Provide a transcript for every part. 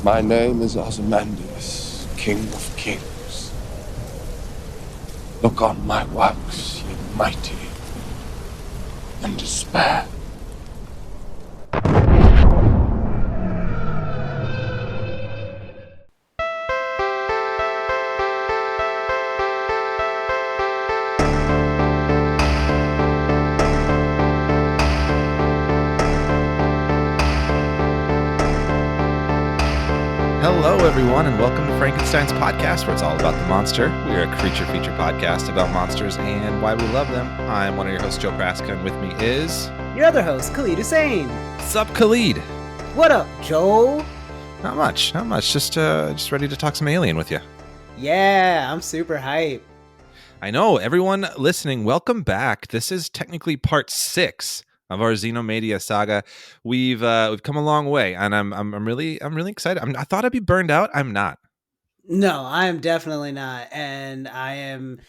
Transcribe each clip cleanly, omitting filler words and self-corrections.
My name is Ozymandias, King of Kings. Look on my works, ye mighty, and despair. Hello, everyone, and welcome to Frankenstein's podcast, where it's all about the monster. We are a creature feature podcast about monsters and why we love them. I'm one of your hosts, Joe Praska, and with me is... your other host, Khalid Hussein. Sup, Khalid? What up, Joe? Not much. Just ready to talk some Alien with you. Yeah, I'm super hype. I know. Everyone listening, welcome back. This is technically part 6 of our XENOMANIA saga. We've come a long way, and I'm really excited. I thought I'd be burned out. I'm not. No, I am definitely not, and I am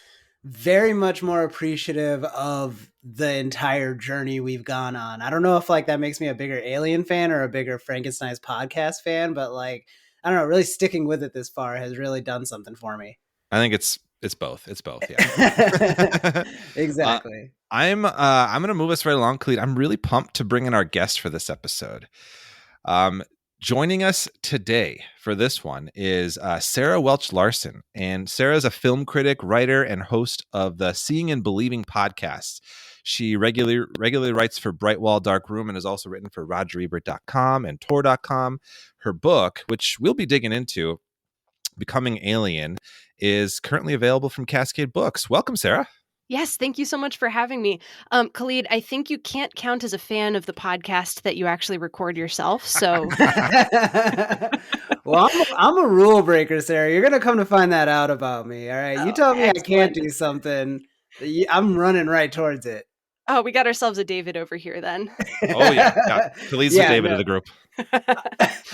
very much more appreciative of the entire journey we've gone on. I don't know if that makes me a bigger Alien fan or a bigger Frankenstein's podcast fan, but I don't know, really sticking with it this far has really done something for me. I think it's both. It's both. Yeah. Exactly. I'm going to move us right along, Khalid. I'm really pumped to bring in our guest for this episode. Joining us today for this one is Sarah Welch-Larson. And Sarah is a film critic, writer, and host of the Seeing and Believing podcast. She regularly writes for Brightwall Dark Room and has also written for RogerEbert.com and Tor.com. Her book, which we'll be digging into, Becoming Alien, is currently available from Cascade Books. Welcome, Sarah. Yes, thank you so much for having me. Khalid, I think you can't count as a fan of the podcast that you actually record yourself, so... Well, I'm a rule breaker, Sarah. You're going to come to find that out about me, all right? You tell me excellent. I can't do something, I'm running right towards it. Oh, we got ourselves a David over here, then. Oh, yeah. Khalid's the David of the group.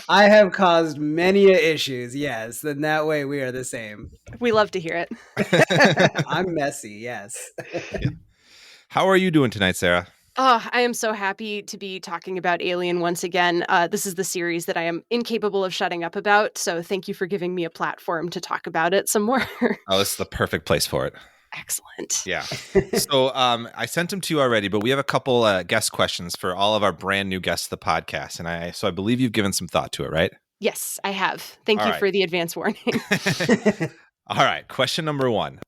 I have caused many issues, yes. Then that way we are the same. We love to hear it. I'm messy, yes. Yeah. How are you doing tonight, Sarah? Oh, I am so happy to be talking about Alien once again. This is the series that I am incapable of shutting up about, so thank you for giving me a platform to talk about it some more. Oh, this is the perfect place for it. Excellent. Yeah. So I sent them to you already, but we have a couple guest questions for all of our brand new guests of the podcast. And I believe you've given some thought to it, right? Yes, I have. Thank you for the advance warning. All right. Question number 1.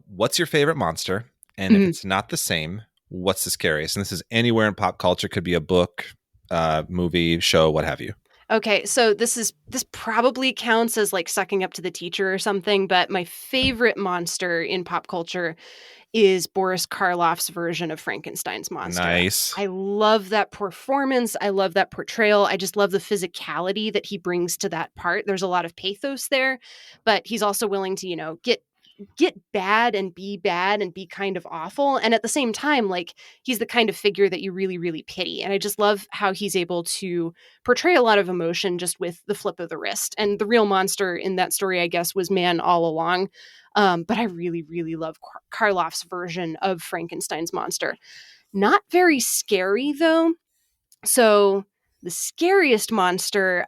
What's your favorite monster? And if it's not the same, what's the scariest? And this is anywhere in pop culture. Could be a book, movie, show, what have you. Okay, so this probably counts as sucking up to the teacher or something, but my favorite monster in pop culture is Boris Karloff's version of Frankenstein's monster. Nice. I love that performance. I love that portrayal. I just love the physicality that he brings to that part. There's a lot of pathos there, but he's also willing to, get bad and be kind of awful. And at the same time, he's the kind of figure that you really, really pity. And I just love how he's able to portray a lot of emotion just with the flip of the wrist. And the real monster in that story, I guess, was man all along. But I really, really love Karloff's version of Frankenstein's monster. Not very scary, though. So the scariest monster,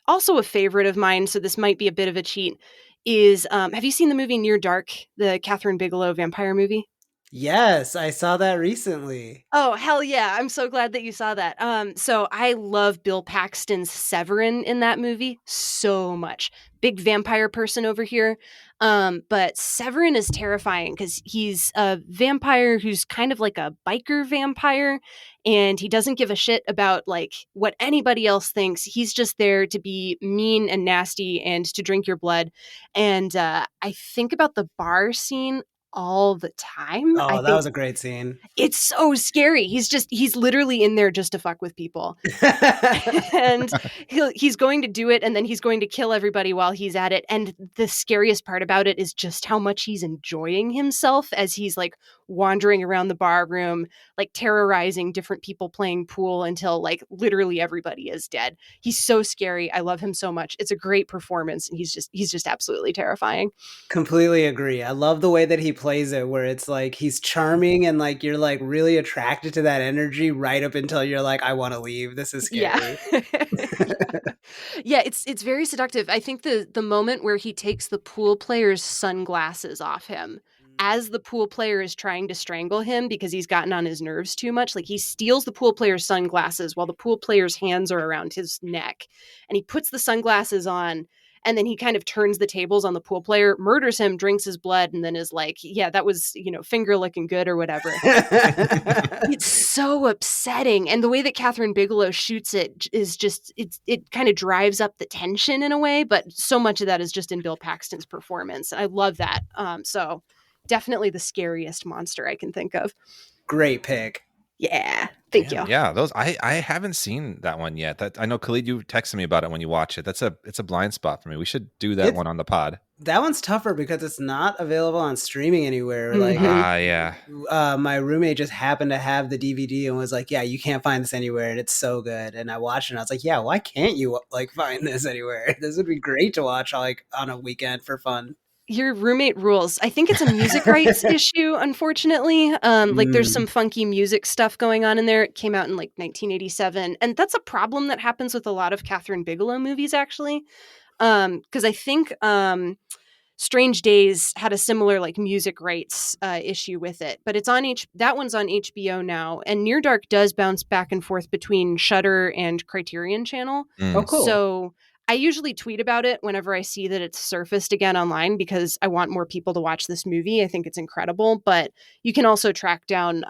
also a favorite of mine, so this might be a bit of a cheat, is have you seen the movie Near Dark, the Catherine Bigelow vampire movie? Yes, I saw that recently. Oh, hell yeah. I'm so glad that you saw that. So I love Bill Paxton's Severin in that movie so much. Big vampire person over here. But Severin is terrifying because he's a vampire who's kind of like a biker vampire, and he doesn't give a shit about what anybody else thinks. He's just there to be mean and nasty and to drink your blood. And I think about the bar scene all the time. Oh, that was a great scene. It's so scary. He's literally in there just to fuck with people. And he's going to do it, and then he's going to kill everybody while he's at it. And the scariest part about it is just how much he's enjoying himself as he's wandering around the bar room, terrorizing different people playing pool until literally everybody is dead. He's so scary. I love him so much. It's a great performance, and he's just absolutely terrifying. Completely agree. I love the way that he plays it, where it's he's charming and you're really attracted to that energy right up until you're I want to leave. This is scary. Yeah. Yeah, it's very seductive. I think the moment where he takes the pool player's sunglasses off him as the pool player is trying to strangle him because he's gotten on his nerves too much, like he steals the pool player's sunglasses while the pool player's hands are around his neck, and he puts the sunglasses on, and then he kind of turns the tables on the pool player, murders him, drinks his blood, and then is like, yeah, that was, finger looking good or whatever. It's so upsetting. And the way that Catherine Bigelow shoots it is just, it kind of drives up the tension in a way, but so much of that is just in Bill Paxton's performance. I love that. So definitely the scariest monster I can think of. Great pick. Yeah. Thank you. Yeah, those I haven't seen that one yet. That I know Khalid, you texted me about it when you watch it. It's a blind spot for me. We should do that one on the pod. That one's tougher because it's not available on streaming anywhere. Like, yeah. My roommate just happened to have the DVD and was like, "Yeah, you can't find this anywhere, and it's so good." And I watched it, and I was like, "Yeah, why can't you find this anywhere? This would be great to watch on a weekend for fun." Your roommate rules. I think it's a music rights issue, unfortunately. There's some funky music stuff going on in there. It came out in 1987. And that's a problem that happens with a lot of Catherine Bigelow movies, actually. Because I think Strange Days had a similar music rights issue with it. But it's on that one's on HBO now. And Near Dark does bounce back and forth between Shudder and Criterion Channel. Oh, cool. So I usually tweet about it whenever I see that it's surfaced again online because I want more people to watch this movie. I think it's incredible, but you can also track down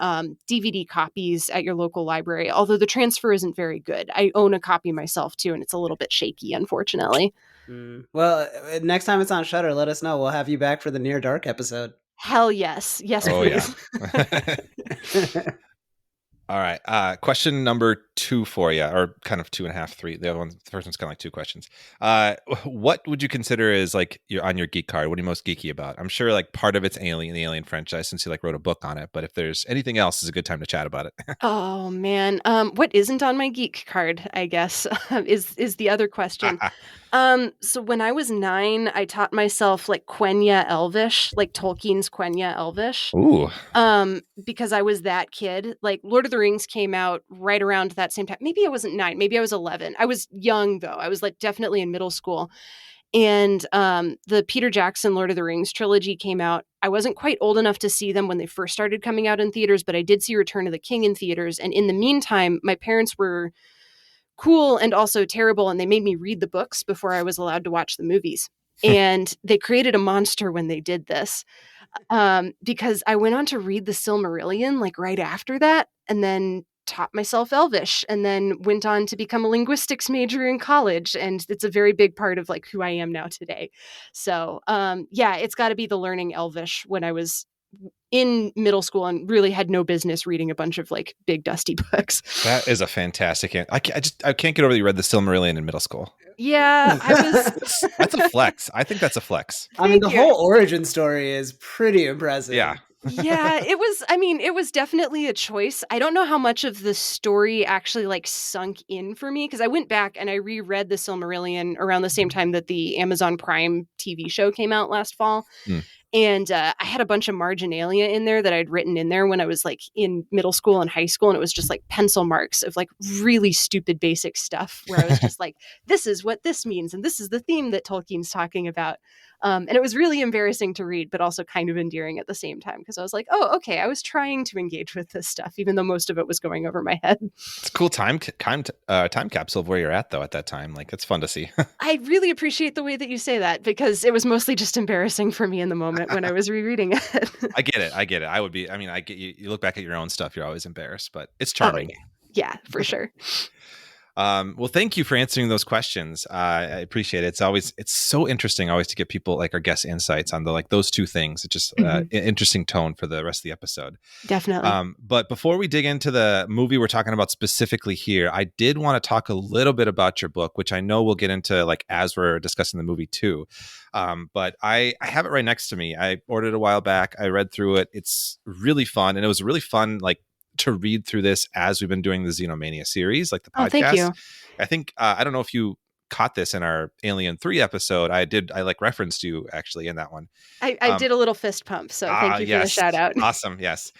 DVD copies at your local library, although the transfer isn't very good. I own a copy myself too, and it's a little bit shaky, unfortunately. Well, next time it's on Shudder, let us know. We'll have you back for the Near Dark episode. Hell yes. Yes, please. Yeah. All right. Question number 2 for you, or kind of 2.5, 3. The first one's kind of like 2 questions. What would you consider is you're on your geek card? What are you most geeky about? I'm sure part of it's the Alien franchise, since you wrote a book on it. But if there's anything else, it's a good time to chat about it. Oh man, what isn't on my geek card? I guess is the other question. So when I was 9, I taught myself Quenya Elvish, Tolkien's Quenya Elvish. Ooh. Because I was that kid. Lord of the Rings came out right around that same time. Maybe I wasn't 9. Maybe I was 11. I was young though. I was definitely in middle school. And the Peter Jackson Lord of the Rings trilogy came out. I wasn't quite old enough to see them when they first started coming out in theaters, but I did see Return of the King in theaters. And in the meantime, my parents were cool and also terrible, and they made me read the books before I was allowed to watch the movies. And they created a monster when they did this, because I went on to read the Silmarillion right after that, and then taught myself Elvish, and then went on to become a linguistics major in college, and it's a very big part of who I am now today. So yeah, it's got to be the learning Elvish when I was in middle school and really had no business reading a bunch of big dusty books. That is a fantastic. I can't get over that you read the Silmarillion in middle school. Yeah, I was. That's a flex. I think that's a flex. I mean, the whole origin story is pretty impressive. Yeah. Yeah, it was. I mean, it was definitely a choice. I don't know how much of the story actually sunk in for me, because I went back and I reread the Silmarillion around the same time that the Amazon Prime TV show came out last fall. And I had a bunch of marginalia in there that I'd written in there when I was in middle school and high school. And it was just pencil marks of really stupid basic stuff where I was just this is what this means. And this is the theme that Tolkien's talking about. And it was really embarrassing to read, but also kind of endearing at the same time, because I was oh, okay, I was trying to engage with this stuff, even though most of it was going over my head. It's a cool time capsule of where you're at, though, at that time. It's fun to see. I really appreciate the way that you say that, because it was mostly just embarrassing for me in the moment when I was rereading it. I get it. I would be, I get you look back at your own stuff, you're always embarrassed, but it's charming. Oh, yeah, for sure. Well, thank you for answering those questions. I appreciate it. It's so interesting always to get people our guest insights on those 2 things. It's just an interesting tone for the rest of the episode. Definitely. But before we dig into the movie we're talking about specifically here, I did want to talk a little bit about your book, which I know we'll get into as we're discussing the movie too. But I have it right next to me. I ordered it a while back. I read through it. It's really fun. And it was really fun, to read through this as we've been doing the Xenomania series, the podcast. Oh, thank you. I think, I don't know if you caught this in our Alien 3 episode. I referenced you actually in that one. I did a little fist pump. So thank you for the shout out. Awesome. Yes.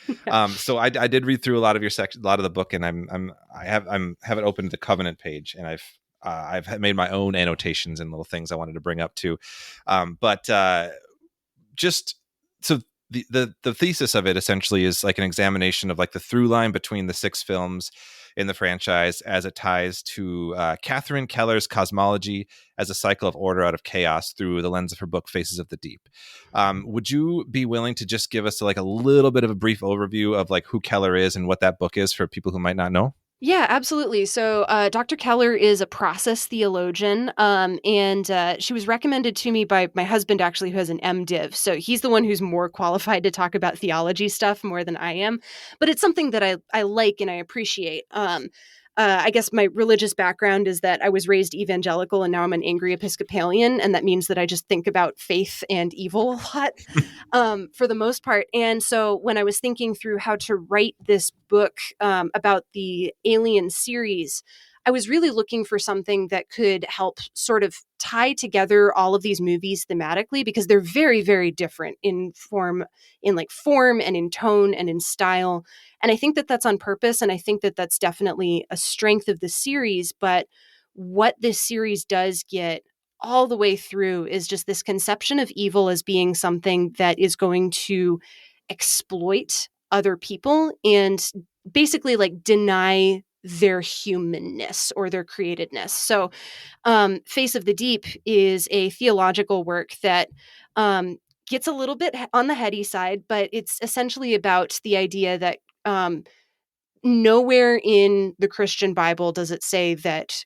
So I did read through a lot of your section, a lot of the book, and I have it open to the Covenant page, and I've made my own annotations and little things I wanted to bring up too. But just so the thesis of it essentially is like an examination of like the through line between the 6 films in the franchise as it ties to Catherine Keller's cosmology as a cycle of order out of chaos through the lens of her book Faces of the Deep. Would you be willing to just give us like a little bit of a brief overview of like who Keller is and what that book is for people who might not know? Yeah, absolutely. So, Dr. Keller is a process theologian, and she was recommended to me by my husband, actually, who has an MDiv. So he's the one who's more qualified to talk about theology stuff more than I am. But it's something that I like and I appreciate. I guess my religious background is that I was raised evangelical and now I'm an angry Episcopalian. And that means that I just think about faith and evil a lot for the most part. And so when I was thinking through how to write this book about the Alien series, I was really looking for something that could help sort of tie together all of these movies thematically, because they're very, very different in form and in tone and in style. And I think that that's on purpose. And I think that that's definitely a strength of the series. But what this series does get all the way through is just this conception of evil as being something that is going to exploit other people and basically like deny their humanness or their createdness. So, Face of the Deep is a theological work that gets a little bit on the heady side, but it's essentially about the idea that nowhere in the Christian Bible does it say that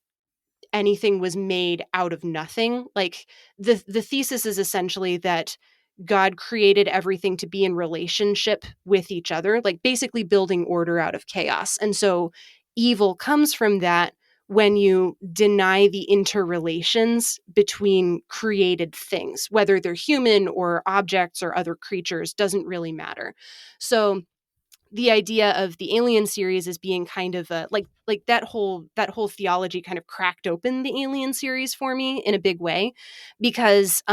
anything was made out of nothing. Like the thesis is essentially that God created everything to be in relationship with each other, like basically building order out of chaos. And so evil comes from that when you deny the interrelations between created things, whether they're human or objects or other creatures, doesn't really matter. So the idea of the Alien series as being kind of a like that whole theology kind of cracked open the Alien series for me in a big way, because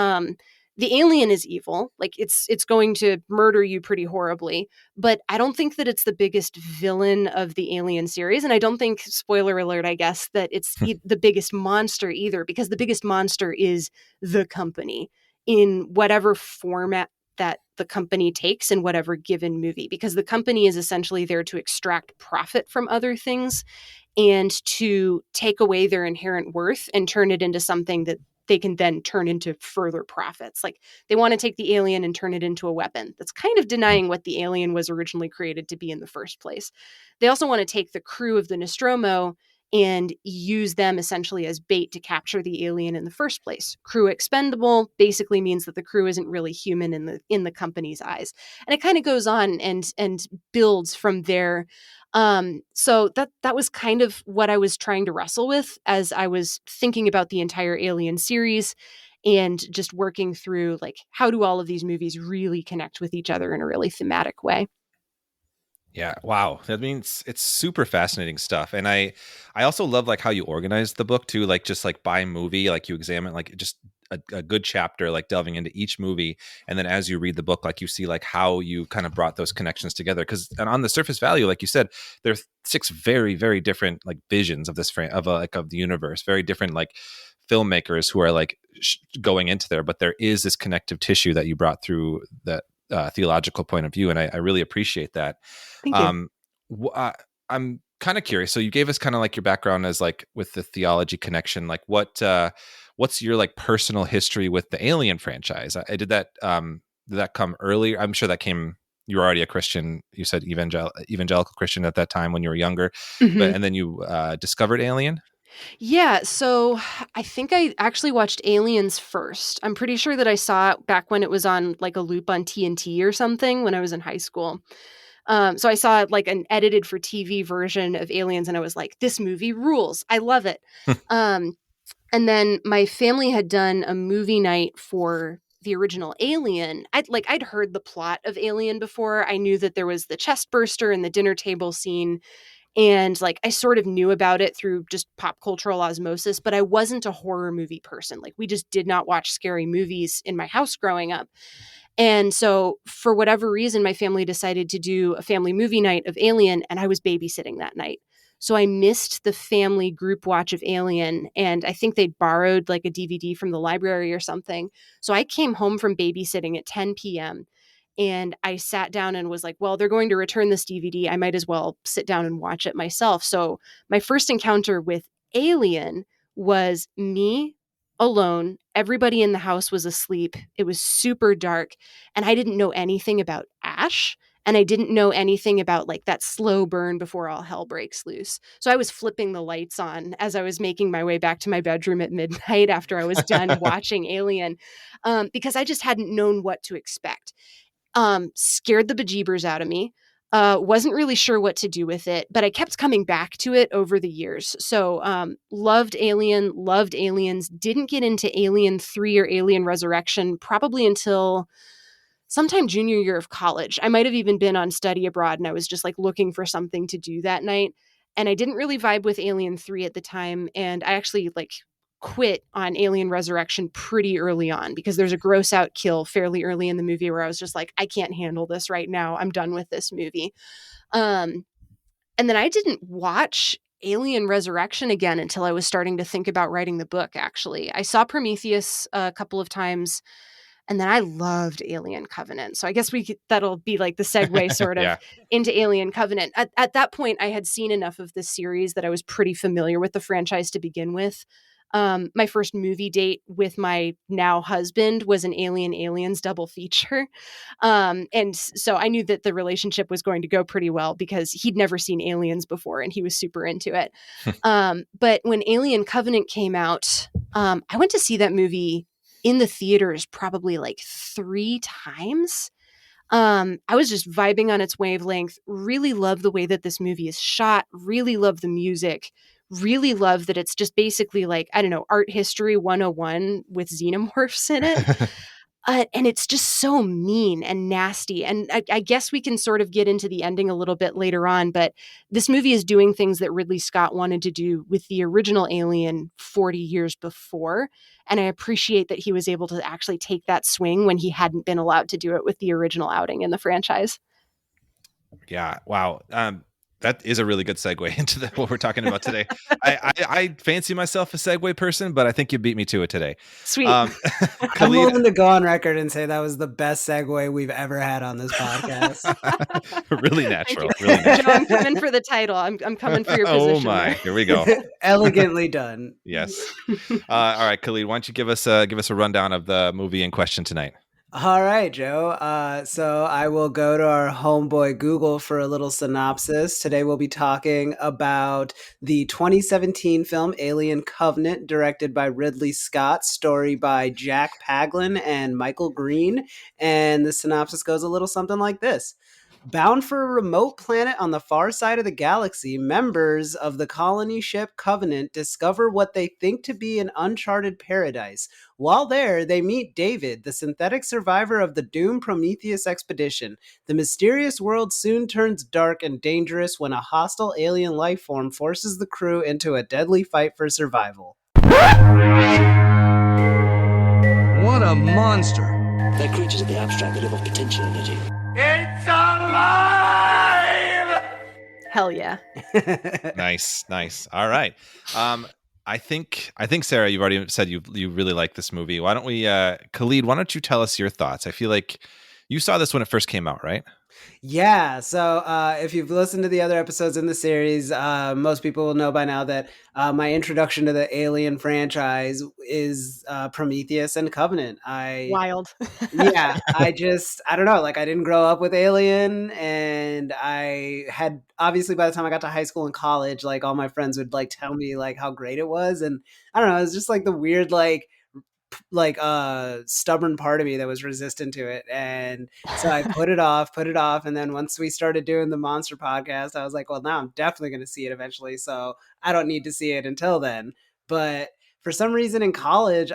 the alien is evil, like it's going to murder you pretty horribly, but I don't think that it's the biggest villain of the Alien series, and I don't think, spoiler alert, I guess, that it's the biggest monster either, because the biggest monster is the company in whatever format that the company takes in whatever given movie, because the company is essentially there to extract profit from other things and to take away their inherent worth and turn it into something that they can then turn into further profits. Like they want to take the alien and turn it into a weapon. That's kind of denying what the alien was originally created to be in the first place. They also want to take the crew of the Nostromo and use them essentially as bait to capture the alien in the first place. Crew expendable basically means that the crew isn't really human in the company's eyes. And it kind of goes on and builds from there. So that was kind of what I was trying to wrestle with as I was thinking about the entire Alien series and just working through like, how do all of these movies really connect with each other in a really thematic way? Yeah. Wow. That means it's super fascinating stuff. And I also love like how you organize the book too, like just like by movie, like you examine like just a good chapter, like delving into each movie. And then as you read the book, like you see like how you kind of brought those connections together. Cause on the surface value, like you said, there's 6 very, very different like visions of this of the universe, very different like filmmakers who are like going into there, but there is this connective tissue that you brought through that theological point of view. And I really appreciate that. Thank you. I'm kind of curious. So you gave us kind of like your background as like with the theology connection, like what's your like personal history with the Alien franchise? I did that come early? I'm sure that came, you were already a Christian. You said evangelical Christian at that time when you were younger, Mhm. and then you discovered Alien. Yeah, so I think I actually watched Aliens first. I'm pretty sure that I saw it back when it was on like a loop on TNT or something when I was in high school. So I saw like an edited for TV version of Aliens, and I was like, "This movie rules! I love it." Um, and then my family had done a movie night for the original Alien. I'd heard the plot of Alien before. I knew that there was the chest burster and the dinner table scene, and like I sort of knew about it through just pop cultural osmosis, but I wasn't a horror movie person. Like we just did not watch scary movies in my house growing up. And so for whatever reason, my family decided to do a family movie night of Alien, and I was babysitting that night. So I missed the family group watch of Alien, and I think they'd borrowed like a DVD from the library or something. So I came home from babysitting at 10 p.m. and I sat down and was like, well, they're going to return this DVD. I might as well sit down and watch it myself. So my first encounter with Alien was me alone. Everybody in the house was asleep. It was super dark. And I didn't know anything about Ash. And I didn't know anything about like that slow burn before all hell breaks loose. So I was flipping the lights on as I was making my way back to my bedroom at midnight after I was done watching Alien, because I just hadn't known what to expect. Scared the bejeebers out of me. Wasn't really sure what to do with it, but I kept coming back to it over the years. So loved Alien, loved Aliens, didn't get into Alien 3 or Alien Resurrection probably until sometime junior year of college. I might have even been on study abroad and I was just like looking for something to do that night. And I didn't really vibe with Alien 3 at the time. And I actually like quit on Alien Resurrection pretty early on because there's a gross out kill fairly early in the movie where I was just like, I can't handle this right now. I'm done with this movie. And then I didn't watch Alien Resurrection again until I was starting to think about writing the book, actually. I saw Prometheus a couple of times, and then I loved Alien Covenant. So I guess that'll be like the segue sort of Yeah. into Alien Covenant. At that point, I had seen enough of this series that I was pretty familiar with the franchise to begin with. My first movie date with my now husband was an Aliens double feature. And so I knew that the relationship was going to go pretty well because he'd never seen Aliens before and he was super into it. But when Alien Covenant came out, I went to see that movie in the theaters probably like 3 times. I was just vibing on its wavelength, really love the way that this movie is shot, really love the music, really love that it's just basically like, I don't know, art history 101 with xenomorphs in it. And it's just so mean and nasty. And I guess we can sort of get into the ending a little bit later on, but this movie is doing things that Ridley Scott wanted to do with the original Alien 40 years before. And I appreciate that he was able to actually take that swing when he hadn't been allowed to do it with the original outing in the franchise. Yeah. Wow. That is a really good segue into what we're talking about today. I fancy myself a segue person, but I think you beat me to it today. Sweet. I'm Khalid, willing to go on record and say that was the best segue we've ever had on this podcast. really natural. Really natural. Joe, I'm coming for the title. I'm coming for your position. Oh my! There. Here we go. Elegantly done. Yes. All right, Khalid, why don't you give us a rundown of the movie in question tonight? All right, Joe. So I will go to our homeboy Google for a little synopsis. Today we'll be talking about the 2017 film Alien Covenant, directed by Ridley Scott, story by Jack Paglin and Michael Green. And the synopsis goes a little something like this. Bound for a remote planet on the far side of the galaxy, members of the colony ship Covenant discover what they think to be an uncharted paradise. While there, they meet David, the synthetic survivor of the doomed Prometheus expedition. The mysterious world soon turns dark and dangerous when a hostile alien life form forces the crew into a deadly fight for survival. What a monster! They're creatures of the abstract that live off potential energy. It's alive! Hell yeah. Nice. All right. I think Sarah, you've already said you really like this movie. Why don't we, Khalid? Why don't you tell us your thoughts? I feel like you saw this when it first came out, right? Yeah, so if you've listened to the other episodes in the series, most people will know by now that my introduction to the Alien franchise is Prometheus and Covenant. Wild. Yeah, I don't know, like I didn't grow up with Alien, and I had, obviously by the time I got to high school and college, like all my friends would like tell me like how great it was, and I don't know, it was just like the weird stubborn part of me that was resistant to it, and so I put it off, and then once we started doing the monster podcast, I was like, well, now I'm definitely going to see it eventually, so I don't need to see it until then. But for some reason in college,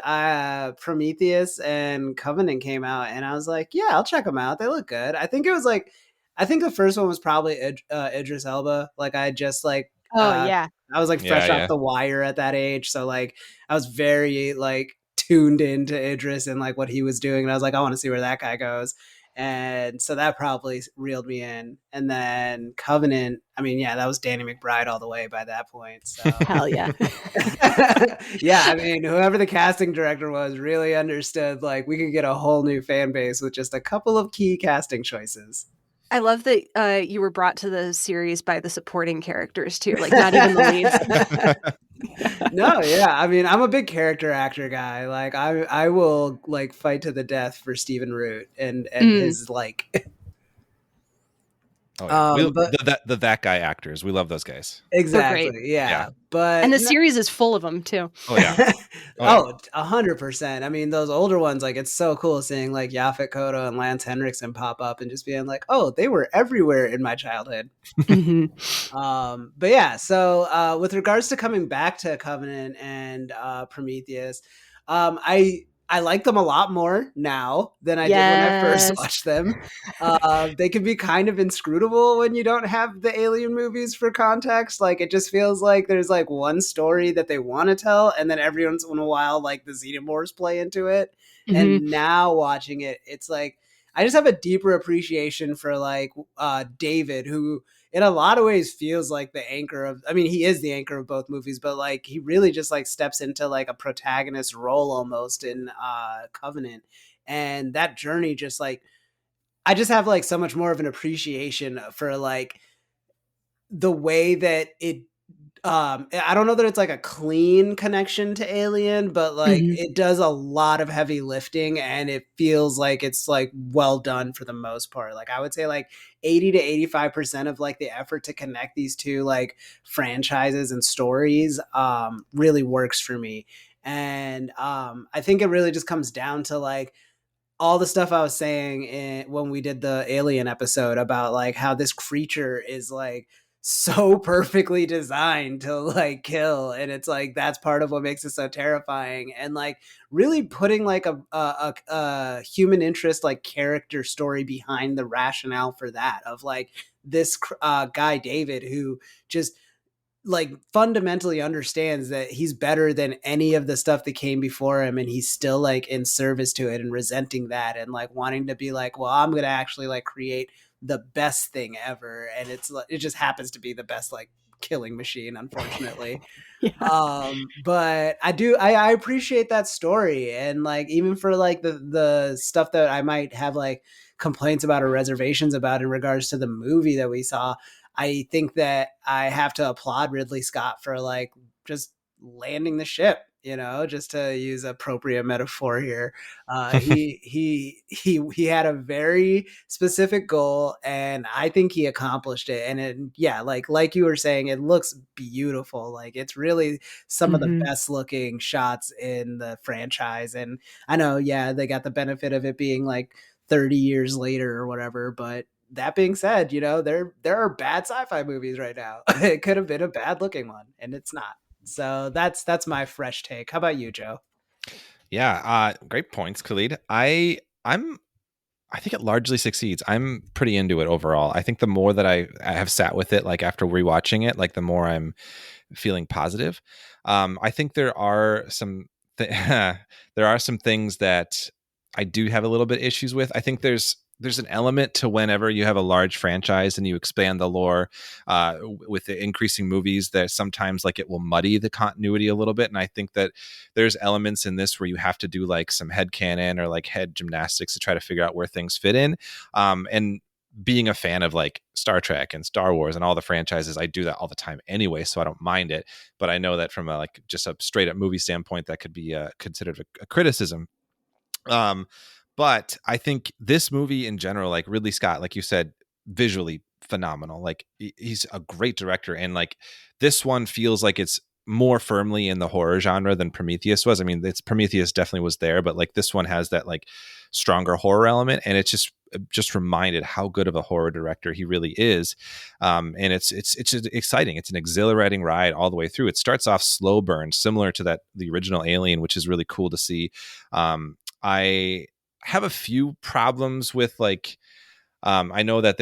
Prometheus and Covenant came out, and I was like, yeah, I'll check them out, they look good. I think the first one was probably Idris Elba. Like I just like yeah, I was like fresh off The Wire at that age, so like I was very like tuned into Idris and like what he was doing, and I was like, I want to see where that guy goes. And so that probably reeled me in. And then Covenant, I mean, yeah, that was Danny McBride all the way by that point. So Hell yeah. yeah, I mean, whoever the casting director was really understood like we could get a whole new fan base with just a couple of key casting choices. I love that you were brought to the series by the supporting characters too, like not even the leads. No, yeah. I mean, I'm a big character actor guy. Like I will like fight to the death for Stephen Root and his like Oh, yeah. but that guy actors. We love those guys. exactly. great. Yeah. But And the series is full of them too. Oh yeah. Oh, 100%. I mean, those older ones, like it's so cool seeing like Yaphet Kotto and Lance Henriksen pop up and just being like, oh, they were everywhere in my childhood. But yeah, so with regards to coming back to Covenant and Prometheus, I like them a lot more now than I did when I first watched them. They can be kind of inscrutable when you don't have the Alien movies for context. Like it just feels like there's like one story that they want to tell, and then every once in a while, like the Xenomorphs play into it. And now watching it, it's like I just have a deeper appreciation for like David, who in a lot of ways feels like the anchor of, I mean, he is the anchor of both movies, but like he really just like steps into like a protagonist role almost in Covenant. And that journey just like, I just have like so much more of an appreciation for like the way that it, I don't know that it's like a clean connection to Alien, but like it does a lot of heavy lifting and it feels like it's like well done for the most part. Like I would say like 80 to 85% of like the effort to connect these two like franchises and stories really works for me. And I think it really just comes down to like all the stuff I was saying when we did the Alien episode about like how this creature is like so perfectly designed to like kill, and it's like that's part of what makes it so terrifying, and like really putting like a human interest like character story behind the rationale for that of like this guy David who just like fundamentally understands that he's better than any of the stuff that came before him, and he's still like in service to it and resenting that and like wanting to be like, well, I'm gonna actually like create the best thing ever, and it just happens to be the best like killing machine, unfortunately. But I appreciate that story, and like even for like the stuff that I might have like complaints about or reservations about in regards to the movie that we saw, I think that I have to applaud Ridley Scott for like just landing the ship, you know, just to use appropriate metaphor here. He had a very specific goal, and I think he accomplished it. And like you were saying, it looks beautiful. Like it's really some of the best looking shots in the franchise. And I know, yeah, they got the benefit of it being like 30 years later or whatever, but that being said, you know, there are bad sci-fi movies right now. It could have been a bad looking one, and it's not. So that's my fresh take. How about you, Joe? Yeah, great points, Khalid. I think it largely succeeds. I'm pretty into it overall. I think the more that I have sat with it, like after rewatching it, like the more I'm feeling positive. I think there are some things that I do have a little bit issues with. I think there's an element to whenever you have a large franchise and you expand the lore with the increasing movies that sometimes like it will muddy the continuity a little bit. And I think that there's elements in this where you have to do like some headcanon or like head gymnastics to try to figure out where things fit in. And being a fan of like Star Trek and Star Wars and all the franchises, I do that all the time anyway, so I don't mind it. But I know that from a like just a straight up movie standpoint, that could be considered a criticism. But I think this movie in general, like Ridley Scott, like you said, visually phenomenal. Like he's a great director, and like this one feels like it's more firmly in the horror genre than Prometheus was. I mean, Prometheus definitely was there, but like this one has that like stronger horror element, and it's just reminded how good of a horror director he really is. And it's exciting. It's an exhilarating ride all the way through. It starts off slow burn, similar to the original Alien, which is really cool to see. I have a few problems with like, I know that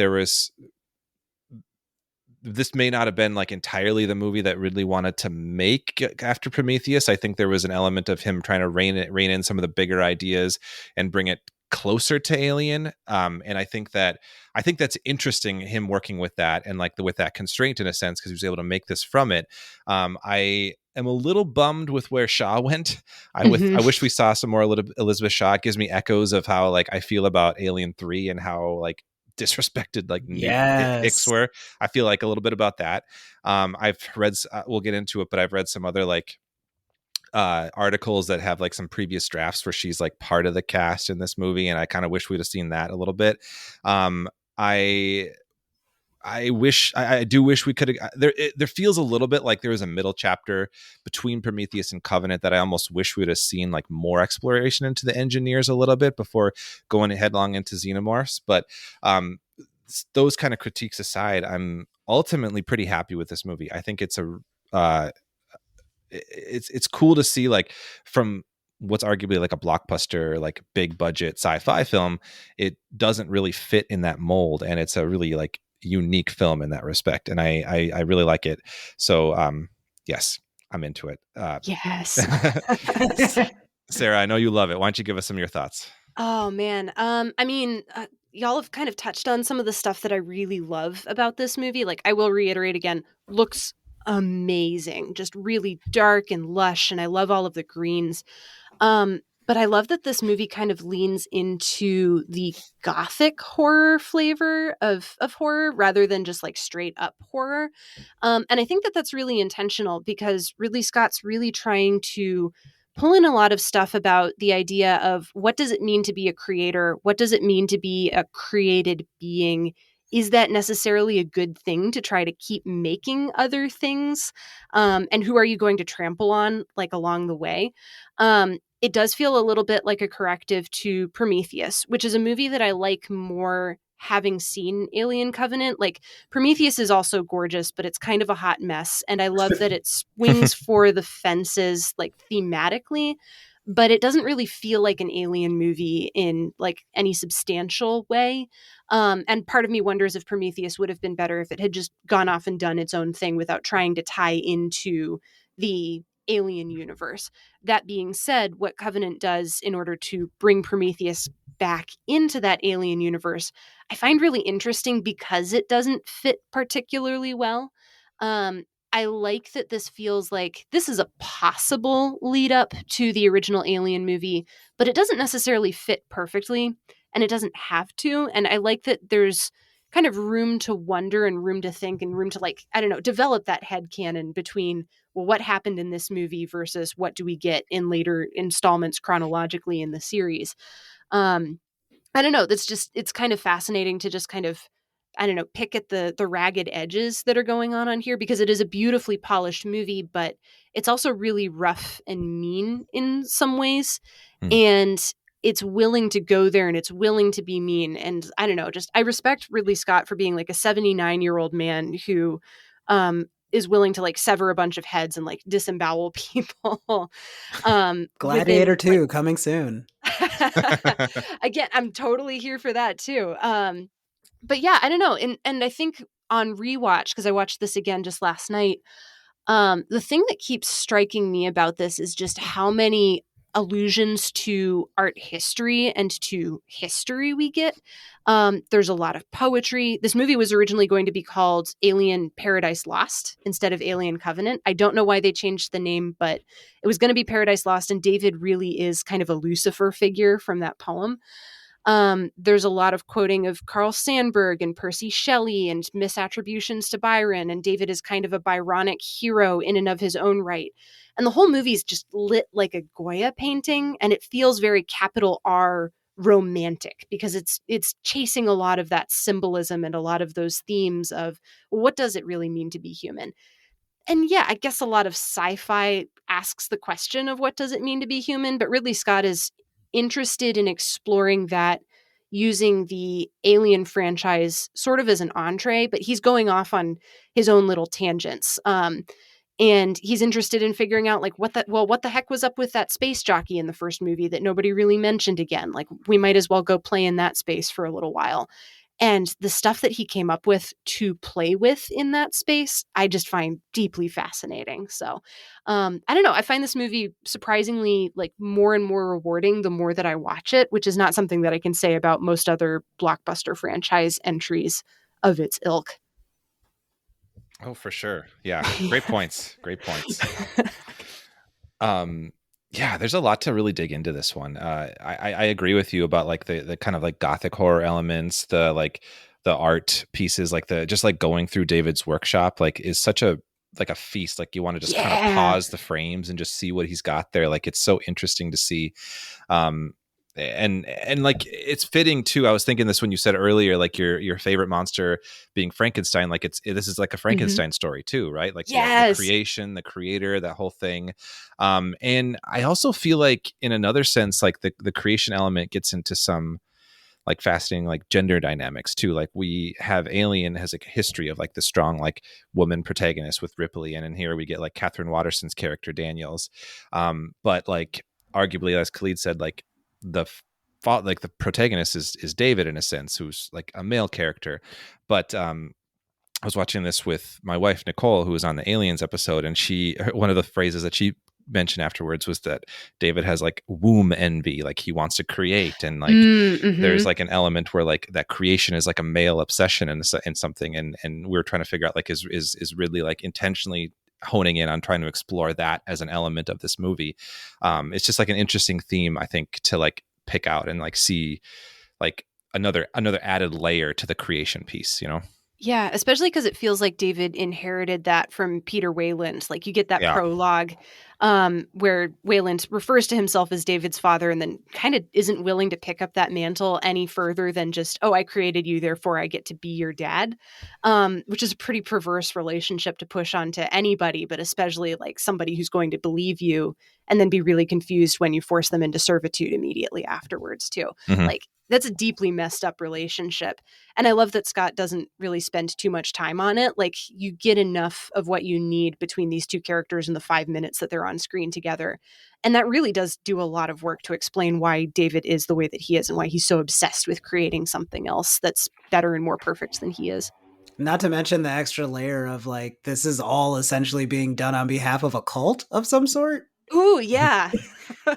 this may not have been like entirely the movie that Ridley wanted to make after Prometheus. I think there was an element of him trying to rein in some of the bigger ideas and bring it closer to Alien. And I think that's interesting, him working with that and like with that constraint in a sense, because he was able to make this from it. I am a little bummed with where Shaw went. I wish we saw some more Elizabeth Shaw. It gives me echoes of how like I feel about Alien 3 and how like disrespected like Hicks were. I feel like a little bit about that. I've read, we'll get into it, but I've read some other like articles that have like some previous drafts where she's like part of the cast in this movie, and I kind of wish we'd have seen that a little bit. I do wish we could have. There feels a little bit like there was a middle chapter between Prometheus and Covenant that I almost wish we would have seen like more exploration into the engineers a little bit before going headlong into Xenomorphs. But those kind of critiques aside, I'm ultimately pretty happy with this movie. I think it's it's cool to see like from what's arguably like a blockbuster, like big budget sci-fi film, it doesn't really fit in that mold, and it's a really like unique film in that respect, and I really like it. So yes, I'm into it. Yes. Sarah, I know you love it. Why don't you give us some of your thoughts? Oh man. I mean, y'all have kind of touched on some of the stuff that I really love about this movie. Like, I will reiterate again, looks amazing, just really dark and lush, and I love all of the greens. But I love that this movie kind of leans into the gothic horror flavor of horror rather than just like straight up horror. And I think that that's really intentional because Ridley Scott's really trying to pull in a lot of stuff about the idea of what does it mean to be a creator? What does it mean to be a created being? Is that necessarily a good thing to try to keep making other things? And who are you going to trample on like along the way? It does feel a little bit like a corrective to Prometheus, which is a movie that I like more having seen Alien Covenant. Like, Prometheus is also gorgeous, but it's kind of a hot mess. And I love that it swings for the fences, like thematically, but it doesn't really feel like an Alien movie in like any substantial way. And part of me wonders if Prometheus would have been better if it had just gone off and done its own thing without trying to tie into the Alien universe. That being said, what Covenant does in order to bring Prometheus back into that Alien universe, I find really interesting because it doesn't fit particularly well. I like that this feels like this is a possible lead up to the original Alien movie, but it doesn't necessarily fit perfectly, and it doesn't have to. And I like that there's kind of room to wonder and room to think and room to, like, I don't know, develop that headcanon between, well, what happened in this movie versus what do we get in later installments chronologically in the series. I don't know. It's kind of fascinating to just kind of, I don't know, pick at the ragged edges that are going on here, because it is a beautifully polished movie, but it's also really rough and mean in some ways. And it's willing to go there and it's willing to be mean. And I don't know, just I respect Ridley Scott for being like a 79-year-old man who is willing to like sever a bunch of heads and like disembowel people. Gladiator within, 2 coming soon. Again, I'm totally here for that too. But yeah, I don't know. And I think on rewatch, because I watched this again just last night, the thing that keeps striking me about this is just how many allusions to art history and to history we get. There's a lot of poetry. This movie was originally going to be called Alien Paradise Lost instead of Alien Covenant. I don't know why they changed the name, but it was going to be Paradise Lost, and David really is kind of a Lucifer figure from that poem. There's a lot of quoting of Carl Sandburg and Percy Shelley and misattributions to Byron, and David is kind of a Byronic hero in and of his own right. And the whole movie is just lit like a Goya painting, and it feels very capital R romantic because it's chasing a lot of that symbolism and a lot of those themes of, well, what does it really mean to be human? And yeah, I guess a lot of sci-fi asks the question of what does it mean to be human, but Ridley Scott is interested in exploring that using the Alien franchise sort of as an entree, but he's going off on his own little tangents. And he's interested in figuring out like what the heck was up with that space jockey in the first movie that nobody really mentioned again? Like, we might as well go play in that space for a little while. And the stuff that he came up with to play with in that space, I just find deeply fascinating. So I don't know. I find this movie surprisingly like more and more rewarding the more that I watch it, which is not something that I can say about most other blockbuster franchise entries of its ilk. Oh, for sure. Yeah. Great points. Great points. Yeah, there's a lot to really dig into this one. I agree with you about like the kind of like gothic horror elements, the like the art pieces, like the just like going through David's workshop, like is such a like a feast. Like you want to just kind of pause the frames and just see what he's got there. Like it's so interesting to see. And like it's fitting too. I was thinking this when you said earlier, like your favorite monster being Frankenstein. Like this is like a Frankenstein story too, right? Like the creation, the creator, that whole thing. And I also feel like in another sense, like the creation element gets into some like fascinating like gender dynamics too. Like we have Alien has like a history of like the strong like woman protagonist with Ripley, and in here we get like Catherine Waterston's character Daniels. But like arguably, as Khalid said, like the like the protagonist is David in a sense, who's like a male character. But I was watching this with my wife Nicole, who was on the Aliens episode, and one of the phrases that she mentioned afterwards was that David has like womb envy, like he wants to create, and like there's like an element where like that creation is like a male obsession in something, and we were trying to figure out like is Ridley like intentionally honing in on trying to explore that as an element of this movie. It's just like an interesting theme, I think, to like pick out and like see like another added layer to the creation piece, you know? Yeah, especially because it feels like David inherited that from Peter Wayland. Like you get that prologue where Wayland refers to himself as David's father and then kind of isn't willing to pick up that mantle any further than just, oh, I created you, therefore I get to be your dad, which is a pretty perverse relationship to push onto anybody, but especially like somebody who's going to believe you and then be really confused when you force them into servitude immediately afterwards too. Like that's a deeply messed up relationship. And I love that Scott doesn't really spend too much time on it. Like you get enough of what you need between these two characters in the 5 minutes that they're on screen together. And that really does do a lot of work to explain why David is the way that he is and why he's so obsessed with creating something else that's better and more perfect than he is. Not to mention the extra layer of like, this is all essentially being done on behalf of a cult of some sort. Ooh, yeah.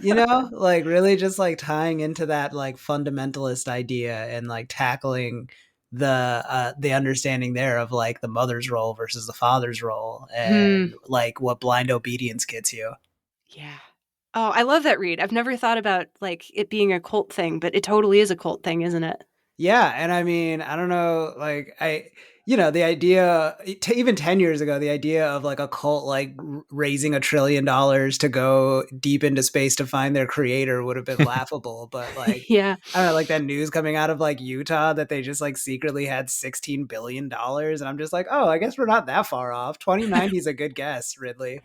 You know, like really just like tying into that like fundamentalist idea and like tackling the understanding there of like the mother's role versus the father's role and like what blind obedience gets you. Yeah. Oh, I love that read. I've never thought about like it being a cult thing, but it totally is a cult thing, isn't it? Yeah. And I mean, I don't know, like the idea, even 10 years ago, the idea of like a cult like raising $1 trillion to go deep into space to find their creator would have been laughable. But like, yeah, I don't know, like that news coming out of like Utah that they just like secretly had $16 billion. And I'm just like, oh, I guess we're not that far off. 2090 is a good guess, Ridley.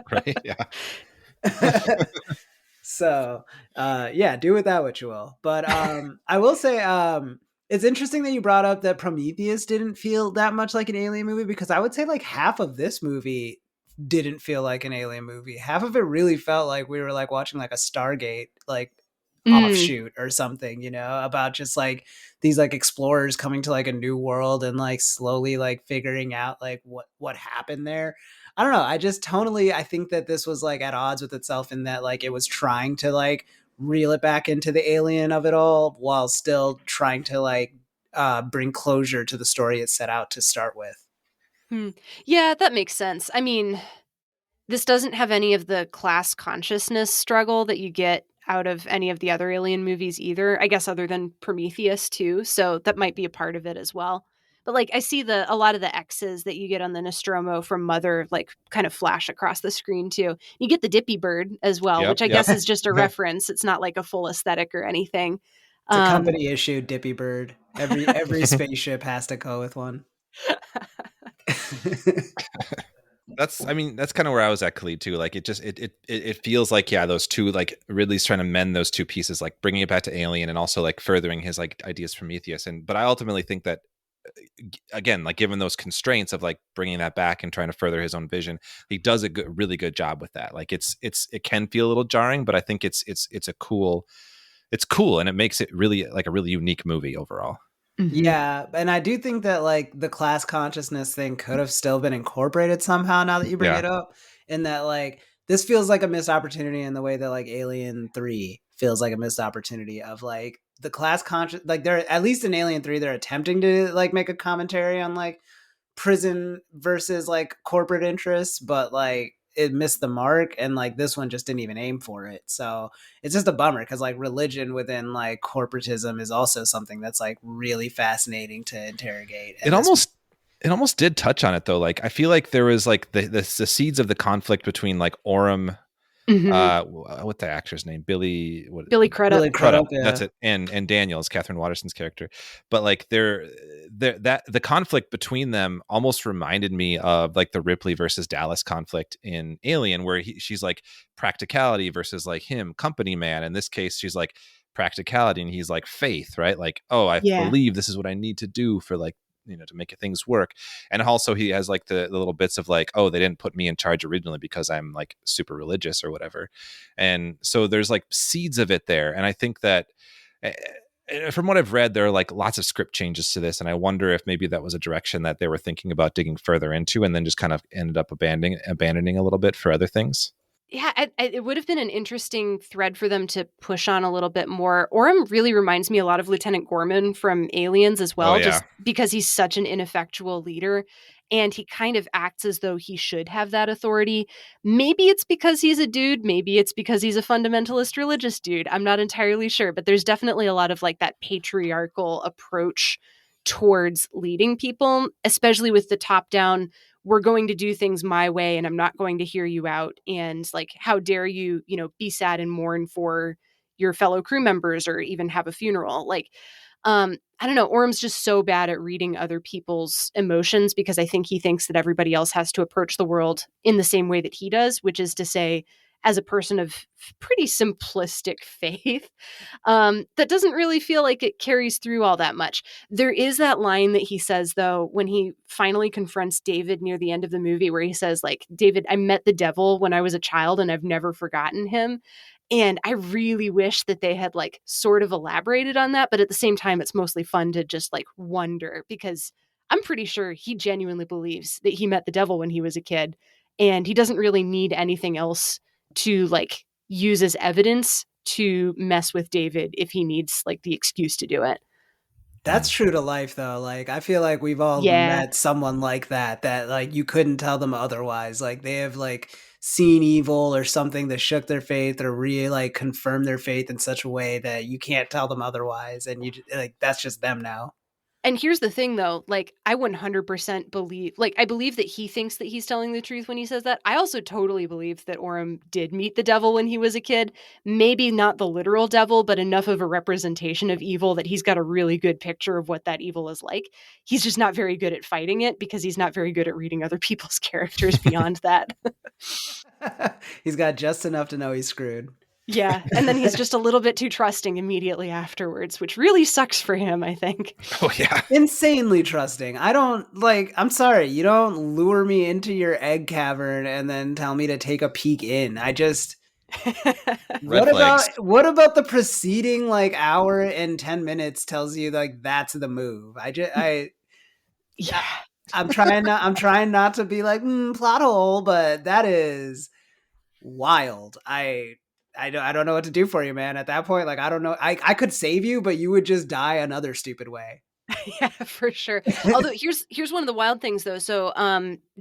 Right? Yeah. So, yeah, do with that what you will. But I will say, it's interesting that you brought up that Prometheus didn't feel that much like an alien movie, because I would say like half of this movie didn't feel like an alien movie. Half of it really felt like we were like watching like a Stargate like offshoot or something, you know, about just like these like explorers coming to like a new world and like slowly like figuring out like what happened there. I don't know. I just tonally, I think that this was like at odds with itself in that like it was trying to like reel it back into the alien of it all while still trying to like bring closure to the story it set out to start with. Yeah, that makes sense. I mean, this doesn't have any of the class consciousness struggle that you get out of any of the other alien movies either, I guess, other than Prometheus too. So that might be a part of it as well. But like I see a lot of the X's that you get on the Nostromo from Mother like kind of flash across the screen too. You get the Dippy Bird as well, which I guess is just a reference. It's not like a full aesthetic or anything. It's a company issue Dippy Bird. Every spaceship has to go with one. That's kind of where I was at, Khalid, too. Like it feels like, yeah, those two, like Ridley's trying to mend those two pieces, like bringing it back to Alien and also like furthering his like ideas from Prometheus. But I ultimately think that, again, like given those constraints of like bringing that back and trying to further his own vision, he does a really good job with that. Like it can feel a little jarring, but I think it's cool and it makes it really like a really unique movie overall. Yeah, and I do think that like the class consciousness thing could have still been incorporated somehow now that you bring Yeah. it up. In that like this feels like a missed opportunity in the way that like Alien 3 feels like a missed opportunity of like the class conscious like they're at least in Alien 3 they're attempting to like make a commentary on like prison versus like corporate interests, but like it missed the mark, and like this one just didn't even aim for it. So it's just a bummer because like religion within like corporatism is also something that's like really fascinating to interrogate. And It almost did touch on it though. Like I feel like there was like the seeds of the conflict between like Orem, what the actor's name, Billy Crudup. Crudup, That's it, and Daniels, Catherine Waterston's character. But like that the conflict between them almost reminded me of like the Ripley versus Dallas conflict in Alien, where she's like practicality versus like him, company man. In this case, she's like practicality, and he's like faith, right? Like, oh, I believe this is what I need to do for like, to make things work. And also he has like the little bits of like, oh, they didn't put me in charge originally because I'm like super religious or whatever. And so there's like seeds of it there. And I think that from what I've read, there are like lots of script changes to this. And I wonder if maybe that was a direction that they were thinking about digging further into and then just kind of ended up abandoning a little bit for other things. Yeah, it would have been an interesting thread for them to push on a little bit more. Orem really reminds me a lot of Lieutenant Gorman from Aliens as well, just because he's such an ineffectual leader. And he kind of acts as though he should have that authority. Maybe it's because he's a dude. Maybe it's because he's a fundamentalist religious dude. I'm not entirely sure. But there's definitely a lot of like that patriarchal approach towards leading people, especially with the top down, we're going to do things my way and I'm not going to hear you out. And like, how dare you, be sad and mourn for your fellow crew members or even have a funeral. Like, I don't know. Orem's just so bad at reading other people's emotions because I think he thinks that everybody else has to approach the world in the same way that he does, which is to say, as a person of pretty simplistic faith, that doesn't really feel like it carries through all that much. There is that line that he says, though, when he finally confronts David near the end of the movie, where he says, like, David, I met the devil when I was a child and I've never forgotten him. And I really wish that they had like sort of elaborated on that. But at the same time, it's mostly fun to just like wonder, because I'm pretty sure he genuinely believes that he met the devil when he was a kid. And he doesn't really need anything else to like use as evidence to mess with David if he needs like the excuse to do it. That's true to life though. Like I feel like we've all met someone like that like you couldn't tell them otherwise. Like they have like seen evil or something that shook their faith or really like confirmed their faith in such a way that you can't tell them otherwise, and you like that's just them now. And here's the thing, though, like, I 100% believe, like, I believe that he thinks that he's telling the truth when he says that. I also totally believe that Orem did meet the devil when he was a kid. Maybe not the literal devil, but enough of a representation of evil that he's got a really good picture of what that evil is like. He's just not very good at fighting it because he's not very good at reading other people's characters beyond that. He's got just enough to know he's screwed. Yeah, and then he's just a little bit too trusting immediately afterwards, which really sucks for him, I think. Oh, yeah. Insanely trusting. I don't, like, I'm sorry, you don't lure me into your egg cavern and then tell me to take a peek in. I just... what about the preceding, like, hour and 10 minutes tells you, like, that's the move? I'm trying not to be like, plot hole, but that is wild. I don't know what to do for you, man. At that point, like, I don't know. I could save you, but you would just die another stupid way. Yeah, for sure. Although here's one of the wild things, though. So,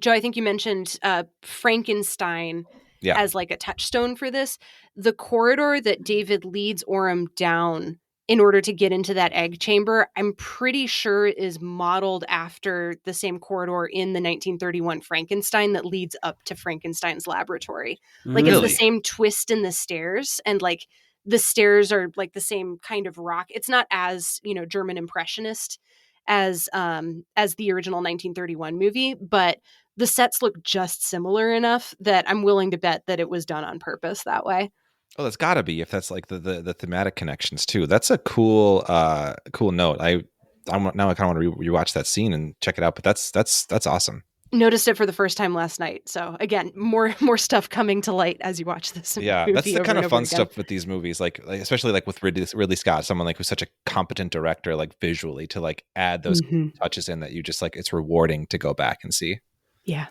Joe, I think you mentioned Frankenstein as like a touchstone for this. The corridor that David leads Orem down in order to get into that egg chamber, I'm pretty sure is modeled after the same corridor in the 1931 Frankenstein that leads up to Frankenstein's laboratory. Like It's the same twist in the stairs, and like the stairs are like the same kind of rock. It's not as, German impressionist as the original 1931 movie, but the sets look just similar enough that I'm willing to bet that it was done on purpose that way. Oh, that's got to be, if that's like the thematic connections too. That's a cool note. I now I kind of want to rewatch that scene and check it out. But that's awesome. Noticed it for the first time last night. So again, more stuff coming to light as you watch this Yeah, movie that's the over kind and of over fun again. stuff with these movies, like especially like with Ridley Scott, someone like who's such a competent director, like visually, to like add those Mhm. touches in that you just like, it's rewarding to go back and see. Yeah.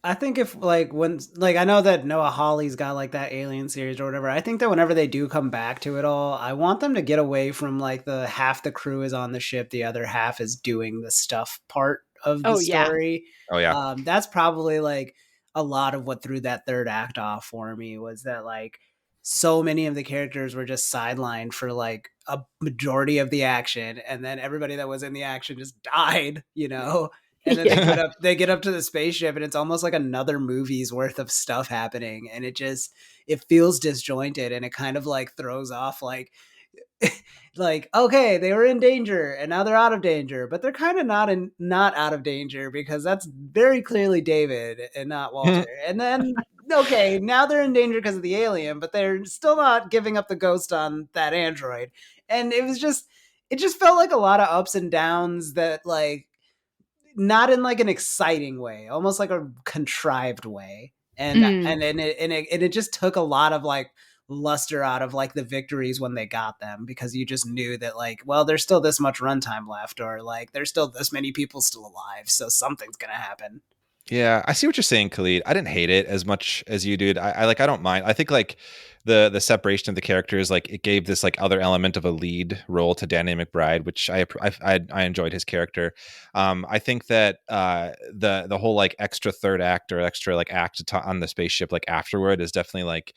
I think if like when like I know that Noah Hawley's got like that Alien series or whatever. I think that whenever they do come back to it all, I want them to get away from like the half the crew is on the ship, the other half is doing the stuff part of the Oh, yeah. story. Oh yeah, That's probably like a lot of what threw that third act off for me was that like so many of the characters were just sidelined for like a majority of the action, and then everybody that was in the action just died, you know. And then Yeah. they get up to the spaceship and it's almost like another movie's worth of stuff happening, and it feels disjointed, and it kind of like throws off like like, okay, they were in danger and now they're out of danger, but they're kind of not out of danger because that's very clearly David and not Walter. And then okay, now they're in danger because of the alien, but they're still not giving up the ghost on that android. And it just felt like a lot of ups and downs that like not in like an exciting way, almost like a contrived way. And Mm. it just took a lot of like luster out of like the victories when they got them, because you just knew that like, well, there's still this much runtime left, or like there's still this many people still alive, so something's gonna happen. yeah, I see what you're saying, Khalid. I didn't hate it as much as you did. I like, I don't mind. I think like the separation of the characters, like it gave this like other element of a lead role to Danny McBride, which I enjoyed his character. I think that the whole like extra third act or extra like act on the spaceship like afterward is definitely like,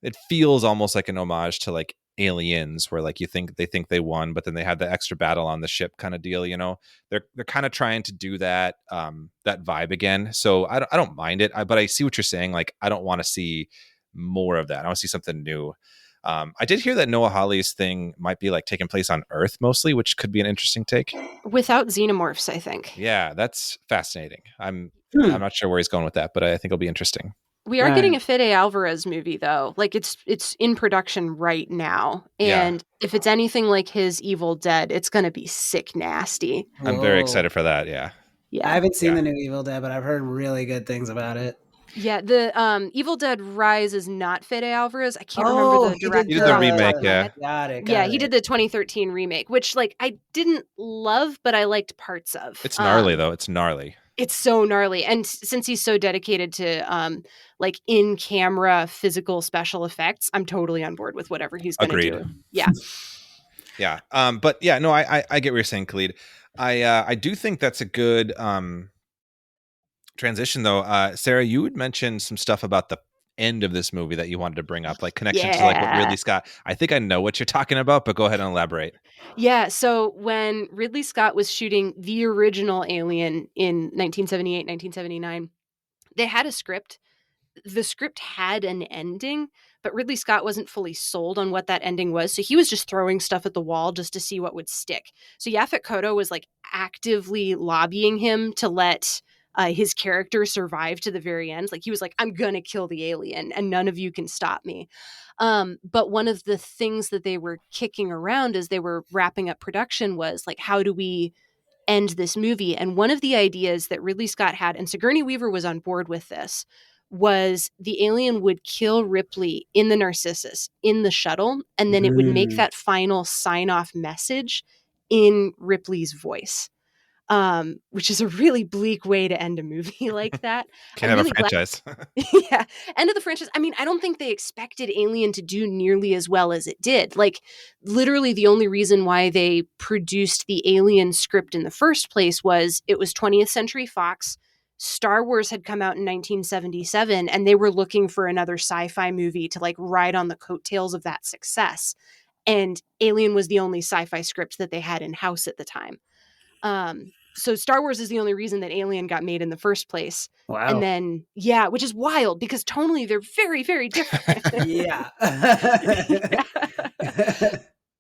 it feels almost like an homage to like Aliens, where like they think they won, but then they have the extra battle on the ship kind of deal. You know, they're kind of trying to do that that vibe again. So I don't mind it, but I see what you're saying. Like I don't want to see more of that. I want to see something new. I did hear that Noah Hawley's thing might be like taking place on Earth mostly, which could be an interesting take. Without xenomorphs, I think. Yeah, that's fascinating. I'm Hmm. not sure where he's going with that, but I think it'll be interesting. We are Right. getting a Fede Alvarez movie though. Like it's in production right now. Yeah. And if it's anything like his Evil Dead, it's gonna be sick nasty. I'm very Whoa. excited for that. Yeah. I Yeah. haven't seen Yeah. the new Evil Dead, but I've heard really good things about it. Yeah. The Evil Dead Rise is not Fede Alvarez. I can't Oh, remember the he did director. He did the off the top remake, of my yeah. head. Got it. Yeah, he did the 2013 remake, which like I didn't love, but I liked parts of. It's gnarly though. It's gnarly. It's so gnarly. And since he's so dedicated to like in camera physical special effects, I'm totally on board with whatever he's gonna Agreed. do. Yeah. Yeah. But yeah, no, I get what you're saying, Khalid. I do think that's a good transition though. Sarah, you would mention some stuff about the end of this movie that you wanted to bring up, like connection to like what Yeah. Ridley Scott. I think I know what you're talking about, but go ahead and elaborate. Yeah, so when Ridley Scott was shooting the original Alien in 1978, 1979, they had a script. The script had an ending, but Ridley Scott wasn't fully sold on what that ending was. So he was just throwing stuff at the wall just to see what would stick. So Yaphet Kotto was like actively lobbying him to let his character survive to the very end. Like he was like, I'm going to kill the alien and none of you can stop me. But one of the things that they were kicking around as they were wrapping up production was like, how do we end this movie? And one of the ideas that Ridley Scott had, and Sigourney Weaver was on board with this, was the alien would kill Ripley in the Narcissus, in the shuttle, and then it would make Mm. that final sign-off message in Ripley's voice. Which is a really bleak way to end a movie like that. Can't I'm have really a glad- franchise. yeah, end of the franchise. I mean, I don't think they expected Alien to do nearly as well as it did. Like, literally, the only reason why they produced the Alien script in the first place was it was 20th Century Fox. Star Wars had come out in 1977, and they were looking for another sci-fi movie to like ride on the coattails of that success. And Alien was the only sci-fi script that they had in house at the time. So Star Wars is the only reason that Alien got made in the first place. Wow. And then, yeah, which is wild because tonally they're very, very different. Yeah.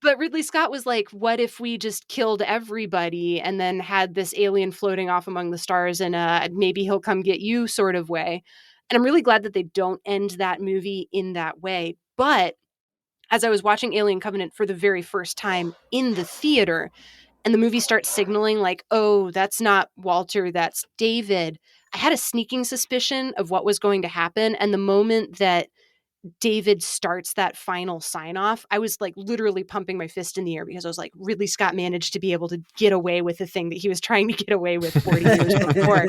But Ridley Scott was like, what if we just killed everybody and then had this alien floating off among the stars in a maybe he'll come get you sort of way. And I'm really glad that they don't end that movie in that way. But as I was watching Alien Covenant for the very first time in the theater, and the movie starts signaling like, oh, that's not Walter, that's David, I had a sneaking suspicion of what was going to happen. And the moment that David starts that final sign off, I was like literally pumping my fist in the air because I was like, Ridley Scott managed to be able to get away with the thing that he was trying to get away with 40 years before.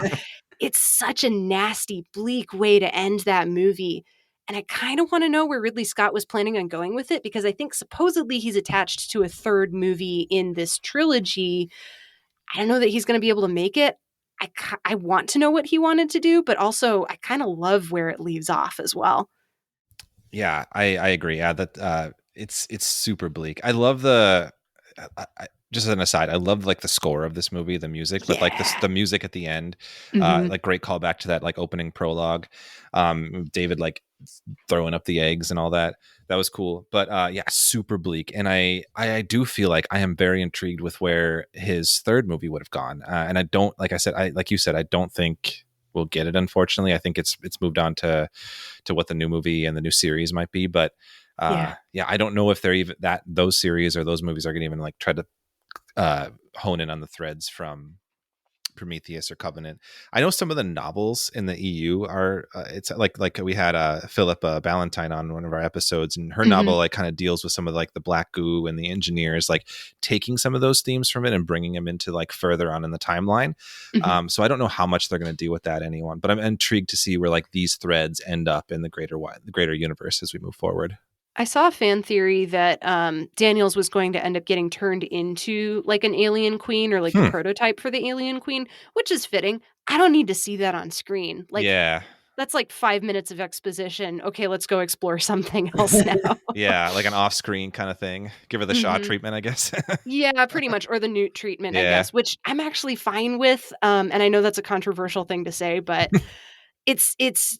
It's such a nasty, bleak way to end that movie. And I kind of want to know where Ridley Scott was planning on going with it, because I think supposedly he's attached to a third movie in this trilogy. I don't know that he's going to be able to make it. I want to know what he wanted to do, but also I kind of love where it leaves off as well. Yeah, I agree. Yeah, that it's super bleak. I love the just as an aside, I love like the score of this movie, the music, but like the music at the end, like great callback to that like opening prologue. David like throwing up the eggs and all that. That was cool. But yeah, super bleak. And I do feel like I am very intrigued with where his third movie would have gone. And I don't, like I said, like you said, I don't think we'll get it, unfortunately. I think it's moved on to what the new movie and the new series might be. But yeah, I don't know if they're even those series or those movies are going to even like try to hone in on the threads from Prometheus or Covenant. I know some of the novels in the EU are it's like we had Philip Ballantyne on one of our episodes, and her novel like kind of deals with some of like the black goo and the engineers, like taking some of those themes from it and bringing them into like further on in the timeline. So I don't know how much they're going to do with that, anyone, but I'm intrigued to see where like these threads end up in the greater universe as we move forward. I saw a fan theory that Daniels was going to end up getting turned into like an alien queen or like a prototype for the alien queen, which is fitting. I don't need to see that on screen. Like, that's like 5 minutes of exposition. Okay, let's go explore something else now. Yeah, like an off-screen kind of thing. Give her the Shaw treatment, I guess. Yeah, pretty much. Or the Newt treatment, I guess, which I'm actually fine with. And I know that's a controversial thing to say, but it's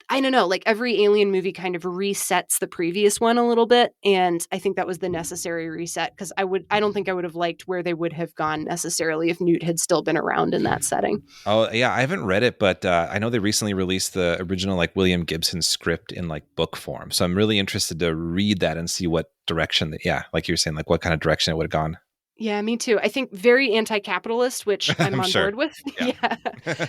I don't know, like every Alien movie kind of resets the previous one a little bit. And I think that was the necessary reset, because I don't think I would have liked where they would have gone necessarily if Newt had still been around in that setting. Oh yeah, I haven't read it, but I know they recently released the original like William Gibson script in like book form. So I'm really interested to read that and see what direction like you're saying, like what kind of direction it would have gone. Yeah, me too. I think very anti-capitalist, which I'm on board with. Yeah.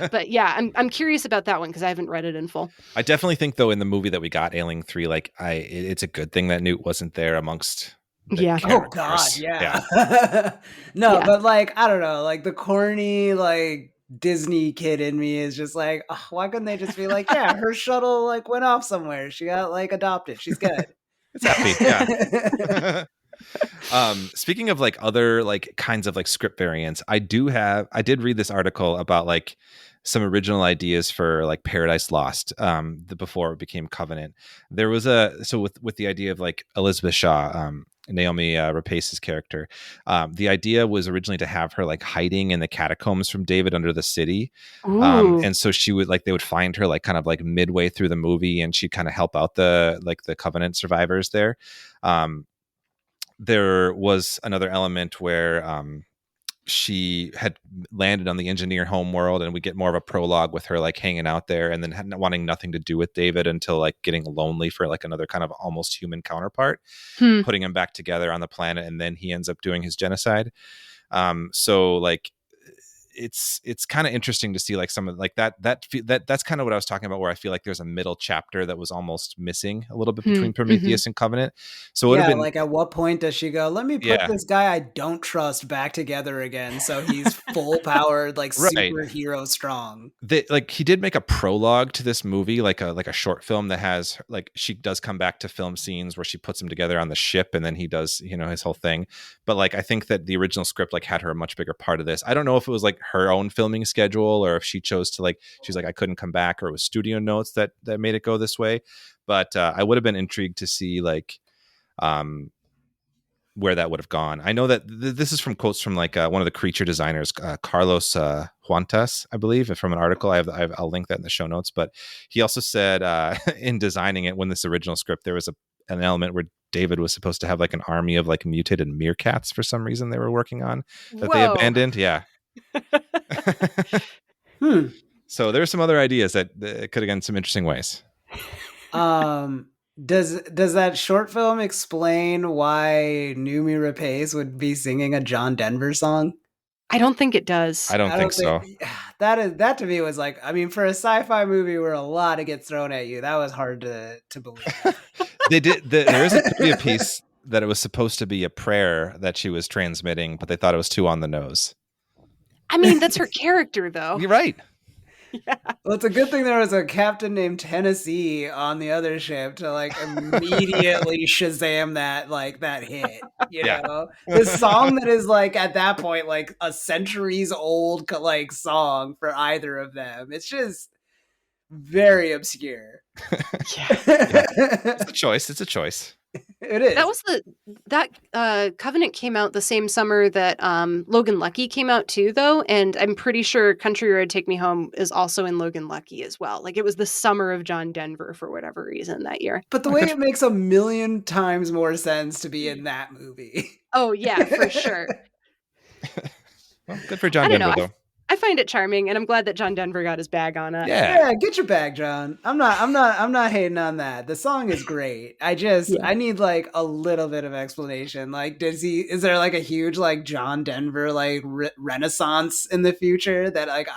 But yeah, I'm curious about that one because I haven't read it in full. I definitely think though in the movie that we got, Alien 3, like it's a good thing that Newt wasn't there amongst oh god, yeah. No, but like I don't know, like the corny like Disney kid in me is just like, oh, why couldn't they just be like, yeah, her shuttle like went off somewhere, she got like adopted, she's good. It's happy. Yeah. Speaking of like other like kinds of like script variants, I did read this article about like some original ideas for like Paradise Lost before it became Covenant. There was with the idea of like Elizabeth Shaw, Naomi Rapace's character, the idea was originally to have her like hiding in the catacombs from David under the city, and so they would find her like kind of like midway through the movie, and she'd kind of help out the Covenant survivors there. There was another element where she had landed on the engineer homeworld, and we get more of a prologue with her like hanging out there and then wanting nothing to do with David until like getting lonely for like another kind of almost human counterpart, putting him back together on the planet, and then he ends up doing his genocide. So like it's kind of interesting to see like some of like that's kind of what I was talking about, where I feel like there's a middle chapter that was almost missing a little bit between Prometheus and Covenant. So it would have been like, at what point does she go, let me put this guy I don't trust back together again, so he's full powered, like superhero strong. He did make a prologue to this movie, like a short film that has like, she does come back to film scenes where she puts him together on the ship, and then he does his whole thing. But like I think that the original script like had her a much bigger part of this. I don't know if it was like her own filming schedule or if she chose to like, she's like, I couldn't come back, or it was studio notes that made it go this way. But I would have been intrigued to see like where that would have gone. I know that this is from quotes from like one of the creature designers, Carlos Huantas, I believe, from an article. I'll link that in the show notes. But he also said in designing it, when this original script, there was an element where David was supposed to have like an army of like mutated meerkats for some reason they were working on that they abandoned. Yeah. So there's some other ideas that could have gone some interesting ways. Does that short film explain why Noomi Rapace would be singing a John Denver song? I don't think it does. I don't think so. That to me was like, I mean, for a sci-fi movie where a lot gets thrown at you, that was hard to believe. They did. There is a trivia piece that it was supposed to be a prayer that she was transmitting, but they thought it was too on the nose. I mean, that's her character, though. You're right. Yeah. Well, it's a good thing there was a captain named Tennessee on the other ship to like immediately Shazam that hit. You Yeah. know, this song that is like at that point like a centuries old like song for either of them. It's just very obscure. Yeah. It's a choice. It's a choice. It is. That was that Covenant came out the same summer that Logan Lucky came out too, though, and I'm pretty sure Country Road Take Me Home is also in Logan Lucky as well. Like it was the summer of John Denver for whatever reason that year. But the way it makes a million times more sense to be in that movie. Oh yeah, for sure. Well, good for John I don't Denver, know. though. I find it charming, and I'm glad that John Denver got his bag on it. Yeah. Get your bag, John. I'm not hating on that. The song is great. I need like a little bit of explanation. Like, is there like a huge like John Denver like renaissance in the future that like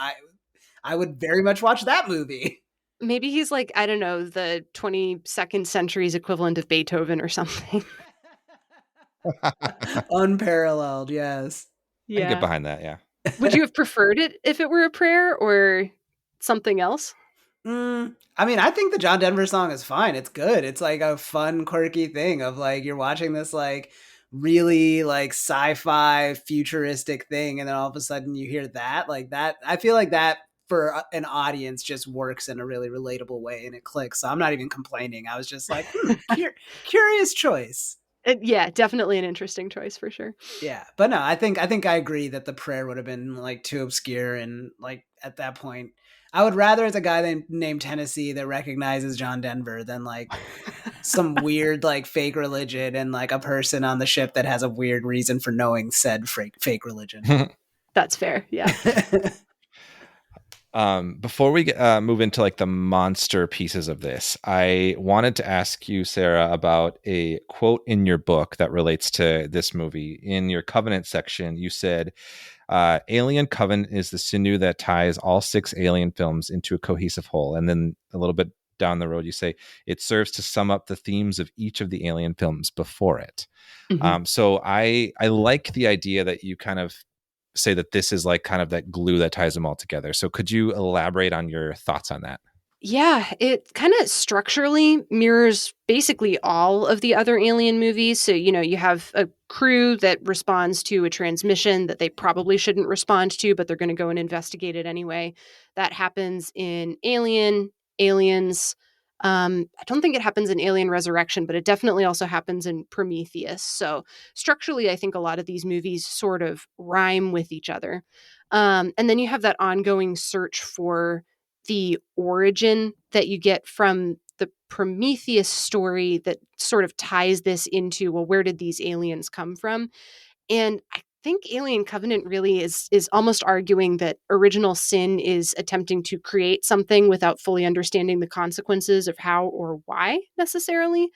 I would very much watch that movie. Maybe he's like, I don't know, the 22nd century's equivalent of Beethoven or something. Unparalleled, yes. I can get behind that, yeah. Would you have preferred it if it were a prayer or something else? I mean, I think the John Denver song is fine. It's good. It's like a fun, quirky thing of like you're watching this like really like sci-fi futuristic thing, and then all of a sudden you hear that like that. I feel like that for an audience just works in a really relatable way and it clicks. So I'm not even complaining. I was just like, curious choice. Yeah, definitely an interesting choice for sure. Yeah, but no, I think I agree that the prayer would have been like too obscure, and like at that point, I would rather it's a guy named Tennessee that recognizes John Denver than like some weird like fake religion and like a person on the ship that has a weird reason for knowing said fake religion. That's fair. Yeah. Before we move into like the monster pieces of this, I wanted to ask you, Sarah, about a quote in your book that relates to this movie. In your Covenant section, you said, Alien Covenant is the sinew that ties all 6 Alien films into a cohesive whole. And then a little bit down the road, you say, it serves to sum up the themes of each of the Alien films before it. Mm-hmm. So I like the idea that you kind of say that this is like kind of that glue that ties them all together. So could you elaborate on your thoughts on that? Yeah, it kind of structurally mirrors basically all of the other Alien movies. So, you know, you have a crew that responds to a transmission that they probably shouldn't respond to, but they're going to go and investigate it anyway. That happens in Aliens. I don't think it happens in Alien Resurrection, but it definitely also happens in Prometheus. So structurally, I think a lot of these movies sort of rhyme with each other. And then you have that ongoing search for the origin that you get from the Prometheus story that sort of ties this into, well, where did these aliens come from? And I think Alien Covenant really is almost arguing that original sin is attempting to create something without fully understanding the consequences of how or why necessarily.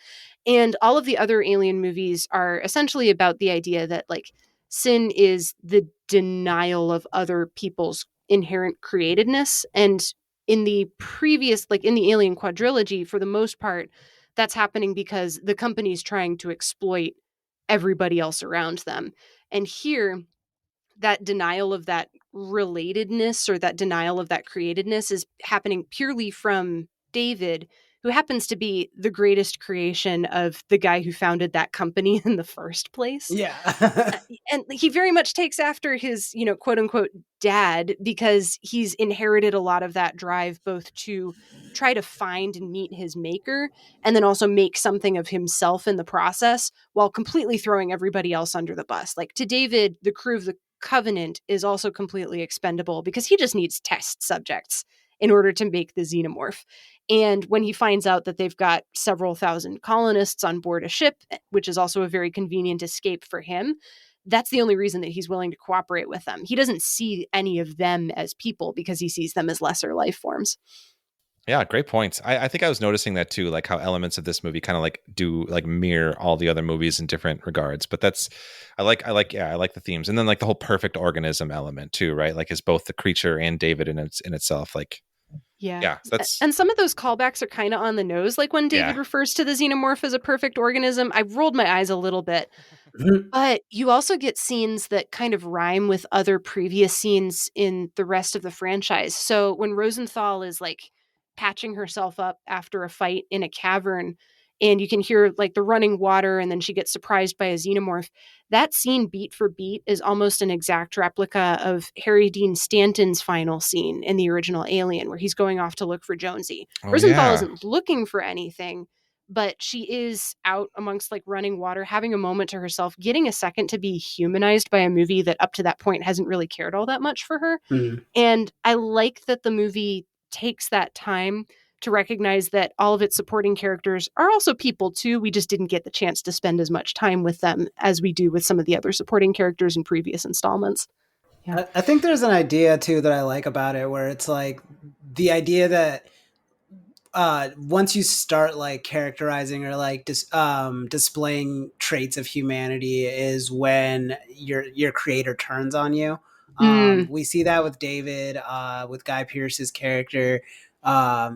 And all of the other Alien movies are essentially about the idea that like sin is the denial of other people's inherent createdness. And in the previous, like in the Alien quadrilogy, for the most part, that's happening because the company's trying to exploit everybody else around them. And here, that denial of that relatedness or that denial of that createdness is happening purely from David, who happens to be the greatest creation of the guy who founded that company in the first place. Yeah. And he very much takes after his, you know, quote unquote dad, because he's inherited a lot of that drive both to try to find and meet his maker and then also make something of himself in the process while completely throwing everybody else under the bus. Like to David, the crew of the Covenant is also completely expendable because he just needs test subjects in order to make the Xenomorph. And when he finds out that they've got several thousand colonists on board a ship, which is also a very convenient escape for him, that's the only reason that he's willing to cooperate with them. He doesn't see any of them as people because he sees them as lesser life forms. Yeah, great points. I think I was noticing that too, like how elements of this movie kind of like do like mirror all the other movies in different regards. But I like the themes, and then like the whole perfect organism element too, right? Like is both the creature and David in itself. Like, Yeah. yeah, that's And some of those callbacks are kind of on the nose. Like when David yeah, refers to the xenomorph as a perfect organism, I rolled my eyes a little bit. But you also get scenes that kind of rhyme with other previous scenes in the rest of the franchise. So when Rosenthal is like patching herself up after a fight in a cavern, and you can hear like the running water, and then she gets surprised by a xenomorph, that scene beat for beat is almost an exact replica of Harry Dean Stanton's final scene in the original Alien, where he's going off to look for Jonesy. oh Rosenthal yeah, isn't looking for anything, but she is out amongst like running water, having a moment to herself, getting a second to be humanized by a movie that up to that point hasn't really cared all that much for her. Mhm. And I like that the movie takes that time to recognize that all of its supporting characters are also people too. We just didn't get the chance to spend as much time with them as we do with some of the other supporting characters in previous installments. Yeah. I think there's an idea too that I like about it, where it's like the idea that once you start like characterizing or like displaying traits of humanity is when your creator turns on you. We see that with David, with Guy Pearce's character.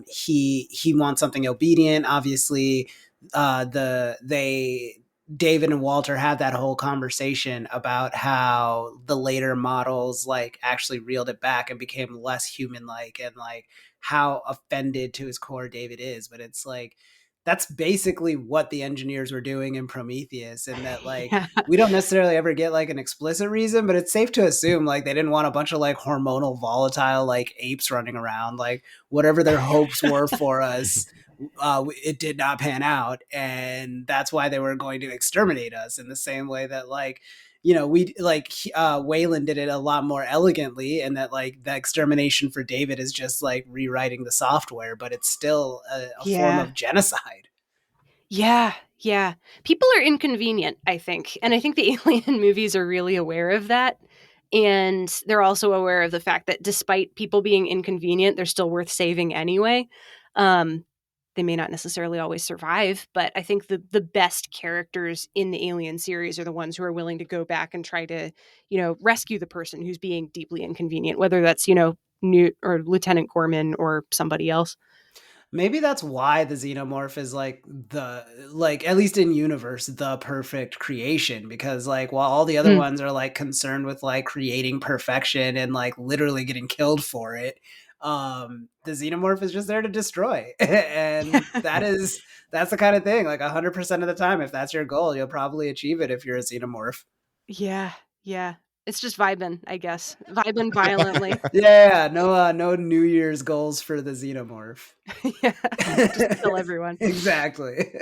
He wants something obedient. Obviously, they David and Walter have that whole conversation about how the later models like actually reeled it back and became less human like, and like how offended to his core David is. But it's like that's basically what the engineers were doing in Prometheus, and that like Yeah. we don't necessarily ever get like an explicit reason, but it's safe to assume like they didn't want a bunch of like hormonal volatile like apes running around. Like whatever their hopes were for us, it did not pan out, and that's why they were going to exterminate us. In the same way that like we like Wayland did it a lot more elegantly, and that like the extermination for David is just like rewriting the software, but it's still a form of genocide. Yeah, yeah. People are inconvenient, I think. And I think the Alien movies are really aware of that. And they're also aware of the fact that despite people being inconvenient, they're still worth saving anyway. Um, they may not necessarily always survive, but I think the best characters in the Alien series are the ones who are willing to go back and try to, rescue the person who's being deeply inconvenient, whether that's, Newt or Lieutenant Gorman or somebody else. Maybe that's why the xenomorph is like at least in universe, the perfect creation, because like while all the other ones are like concerned with like creating perfection and like literally getting killed for it, the xenomorph is just there to destroy. And that's the kind of thing, like 100% of the time, if that's your goal, you'll probably achieve it if you're a xenomorph. Yeah, yeah. It's just vibing, I guess. Vibing violently. Yeah, no New Year's goals for the xenomorph. Yeah. Just kill everyone. Exactly.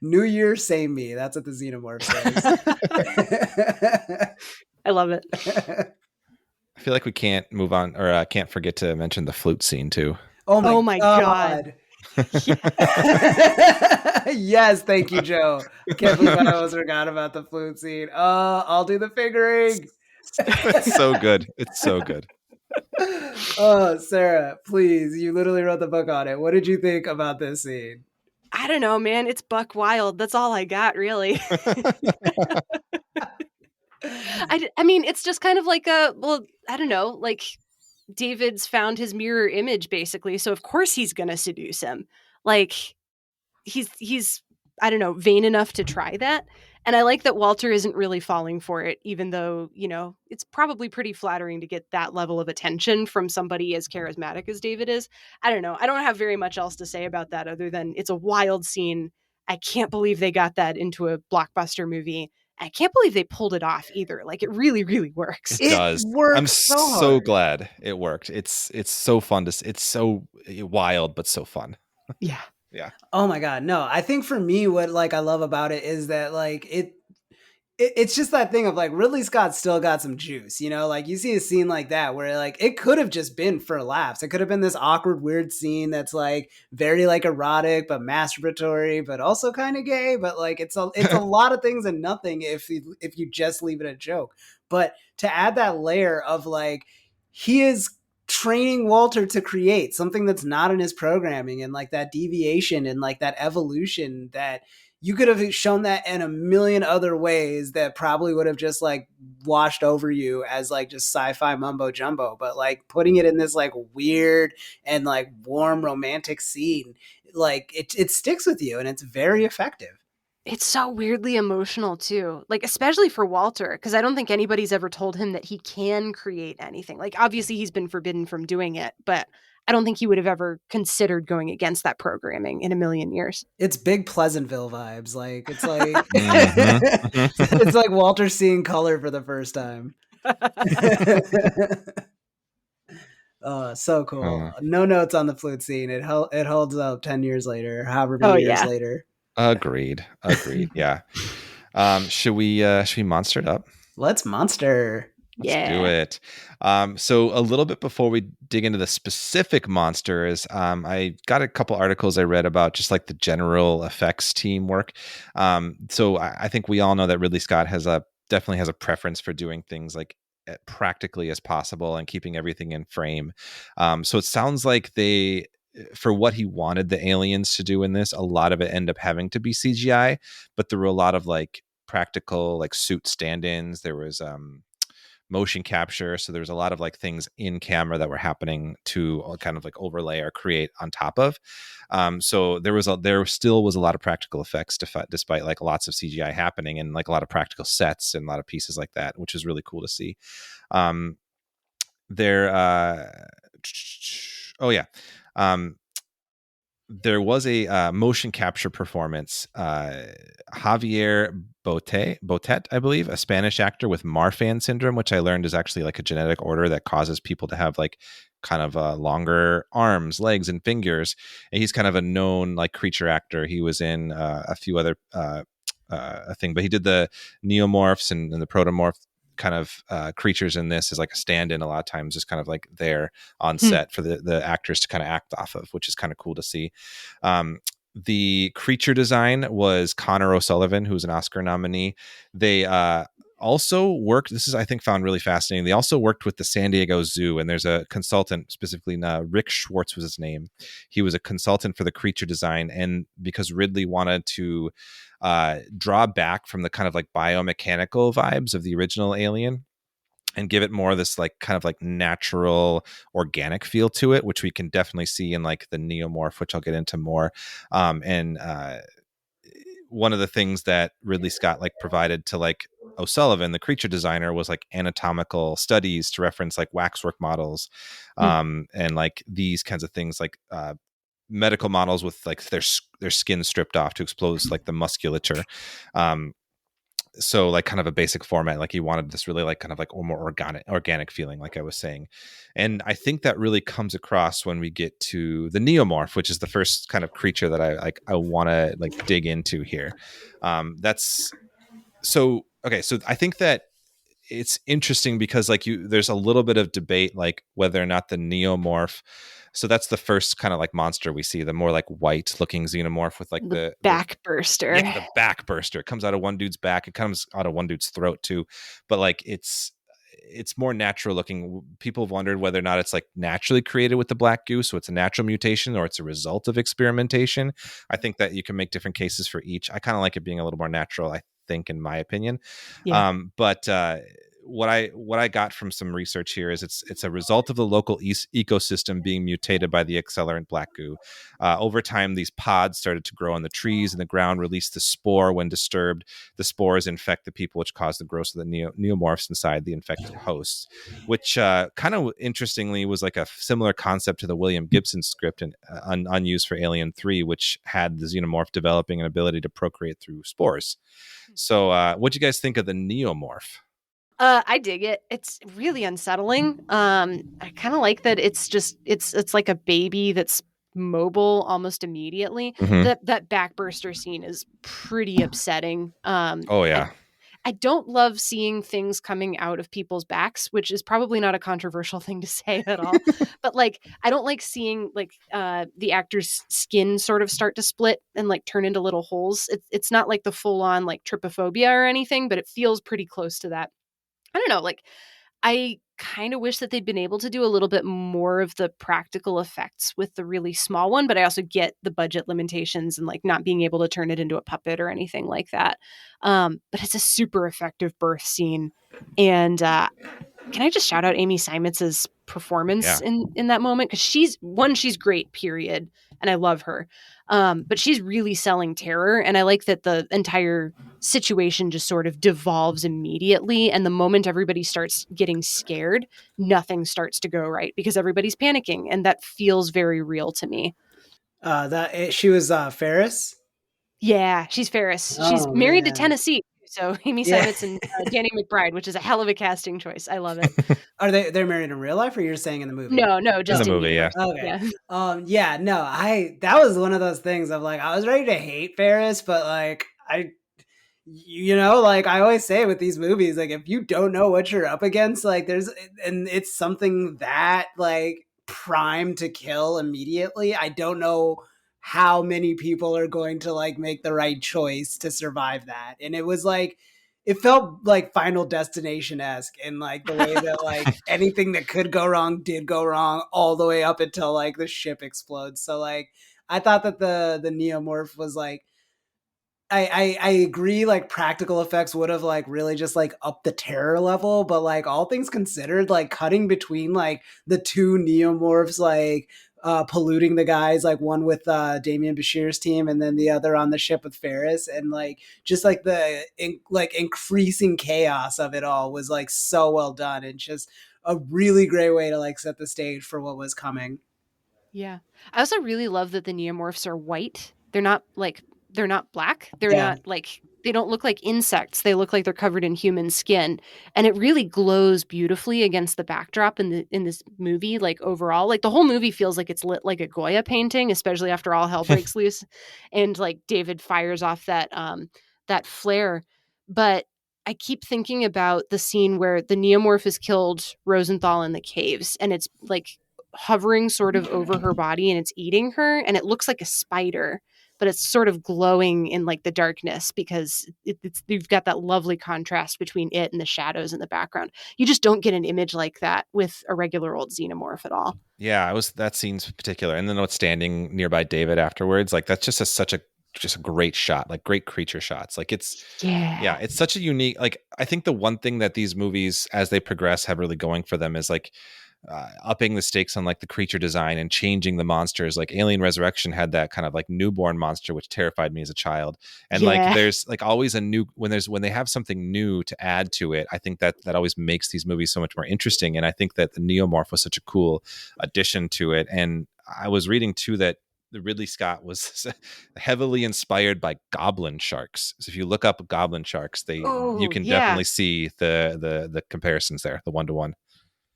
New Year, same me. That's what the xenomorph says. I love it. I feel like we can't move on, or can't forget to mention the flute scene too. Oh my God. Yes, thank you, Joe. I can't believe I almost forgot about the flute scene. I'll do the fingering. It's so good. It's so good. Oh, Sarah, please. You literally wrote the book on it. What did you think about this scene? I don't know, man. It's buck wild. That's all I got, really. I mean, it's just kind of like I don't know, like David's found his mirror image, basically. So of course he's going to seduce him. Like he's I don't know, vain enough to try that. And I like that Walter isn't really falling for it, even though, it's probably pretty flattering to get that level of attention from somebody as charismatic as David is. I don't know. I don't have very much else to say about that other than it's a wild scene. I can't believe they got that into a blockbuster movie. I can't believe they pulled it off either. Like it really, really works. It does. Works I'm so so hard. glad it worked. It's so fun it's so wild but so fun. Yeah. Yeah. Oh my God. No, I think for me, what like I love about it is that like it's just that thing of like Ridley Scott still got some juice, like you see a scene like that where like it could have just been for laughs. It could have been this awkward, weird scene that's like very like erotic, but masturbatory, but also kind of gay. But like it's a lot of things and nothing if you just leave it a joke. But to add that layer of like he is training Walter to create something that's not in his programming, and like that deviation and like that evolution that you could have shown that in a million other ways that probably would have just like washed over you as like just sci-fi mumbo jumbo, but like putting it in this like weird and like warm romantic scene, like it sticks with you and it's very effective. It's so weirdly emotional too, like especially for Walter, because I don't think anybody's ever told him that he can create anything. Like obviously he's been forbidden from doing it, but I don't think he would have ever considered going against that programming in a million years. It's big Pleasantville vibes. Like it's like Mhm. it's like Walter seeing color for the first time. Oh, so cool. No notes on the flute scene. It holds up 10 years later, however many years later. Agreed. Yeah. Should we monster it up? Let's monster. Let's do it. So a little bit before we dig into the specific monsters, I got a couple articles I read about just like the general effects teamwork. So I think we all know that Ridley Scott definitely has a preference for doing things like practically as possible and keeping everything in frame. So it sounds like for what he wanted the aliens to do in this, a lot of it ended up having to be CGI, but there were a lot of like practical like suit stand-ins. There was motion capture, so there's a lot of like things in camera that were happening to kind of like overlay or create on top of. So there still was a lot of practical effects despite like lots of CGI happening and like a lot of practical sets and a lot of pieces like that, which is really cool to see. There was a motion capture performance. Javier Botet, I believe, a Spanish actor with Marfan syndrome, which I learned is actually like a genetic order that causes people to have like kind of longer arms, legs, and fingers. And he's kind of a known like creature actor. He was in a few other thing, but he did the Neomorphs and the Protomorph kind of creatures in this is like a stand-in a lot of times, just kind of like there on set for the actors to kind of act off of, which is kind of cool to see. The creature design was Connor O'Sullivan, who's an Oscar nominee. They also worked, this is I think found really fascinating, they also worked with the San Diego Zoo, and there's a consultant, specifically Rick Schwartz was his name. He was a consultant for the creature design, and because Ridley wanted to draw back from the kind of like biomechanical vibes of the original Alien and give it more of this like kind of like natural organic feel to it, which we can definitely see in like the Neomorph, which I'll get into more. One of the things that Ridley Scott like provided to like O'Sullivan, the creature designer, was like anatomical studies to reference like waxwork models, and like these kinds of things, like medical models with like their skin stripped off to expose like the musculature. So like kind of a basic format, like he wanted this really like kind of like more organic feeling, like I was saying. And I think that really comes across when we get to the Neomorph, which is the first kind of creature that I want to like dig into here. So I think that it's interesting because like there's a little bit of debate like whether or not the Neomorph, so that's the first kind of like monster we see, the more like white looking xenomorph with like the backburster. Yeah, the backburster. It comes out of one dude's back. It comes out of one dude's throat too. But like it's more natural looking. People have wondered whether or not it's like naturally created with the black goo, so it's a natural mutation, or it's a result of experimentation. I think that you can make different cases for each. I kind of like it being a little more natural, I think, in my opinion. Yeah. But what I got from some research here is it's a result of the local ecosystem being mutated by the accelerant black goo. Over time, these pods started to grow on the trees, and the ground released the spore. When disturbed, the spores infect the people, which cause the growth of the neomorphs inside the infected hosts, which kind of interestingly was like a similar concept to the William Gibson script and unused for Alien 3, which had the xenomorph developing an ability to procreate through spores. So what'd you guys think of the Neomorph? I dig it. It's really unsettling. I kind of like that it's like a baby that's mobile almost immediately. Mm-hmm. That backburster scene is pretty upsetting. Oh yeah. I don't love seeing things coming out of people's backs, which is probably not a controversial thing to say at all. But like, I don't like seeing like the actor's skin sort of start to split and like turn into little holes. It's not like the full on like trypophobia or anything, but it feels pretty close to that. I don't know, like I kind of wish that they'd been able to do a little bit more of the practical effects with the really small one, but I also get the budget limitations and like not being able to turn it into a puppet or anything like that. But it's a super effective birth scene. And can I just shout out Amy Simons's performance Yeah. in that moment? Because she's great, period. And I love her. But she's really selling terror. And I like that the entire situation just sort of devolves immediately. And the moment everybody starts getting scared, nothing starts to go right because everybody's panicking. And that feels very real to me. She was Ferris. Yeah, she's Ferris. She's Oh, married to man. Tennessee. So Amy Yeah. Simons and Danny McBride, which is a hell of a casting choice. I love it. Are they're married in real life, or you're saying in the movie? No, just the in movie, yeah. universe. Okay. Yeah. No, that was one of those things of like, I was ready to hate Ferris, but like, like I always say with these movies, like if you don't know what you're up against, like and it's something that like primed to kill immediately, I don't know how many people are going to like make the right choice to survive that. And it was like, it felt like Final Destination-esque in like the way that like anything that could go wrong did go wrong all the way up until like the ship explodes. So like I thought that the Neomorph was like, I agree, like practical effects would have like really just like upped the terror level, but like all things considered, like cutting between like the two Neomorphs like polluting the guys, like one with Damian Bashir's team and then the other on the ship with Ferris, and like just like the increasing chaos of it all was like so well done, and just a really great way to like set the stage for what was coming. Yeah. I also really love that the neomorphs are white. They're not black. They're Yeah. not like, they don't look like insects. They look like they're covered in human skin. And it really glows beautifully against the backdrop in this movie. Like overall, like the whole movie feels like it's lit like a Goya painting, especially after all hell breaks loose and like David fires off that flare. But I keep thinking about the scene where the neomorph has killed Rosenthal in the caves, and it's like hovering sort of over her body and it's eating her, and it looks like a spider, but it's sort of glowing in like the darkness because you've got that lovely contrast between it and the shadows in the background. You just don't get an image like that with a regular old xenomorph at all. Yeah, that scene's particular. And then what's standing nearby David afterwards, like that's just such a great shot, like great creature shots. Like it's such a unique, like I think the one thing that these movies as they progress have really going for them is like upping the stakes on like the creature design and changing the monsters. Like Alien Resurrection had that kind of like newborn monster which terrified me as a child, and like there's like always a new when they have something new to add to it. I think that always makes these movies so much more interesting, and I think that the Neomorph was such a cool addition to it. And I was reading too that Ridley Scott was heavily inspired by goblin sharks. So if you look up goblin sharks, you can definitely see the comparisons there, the 1-to-1.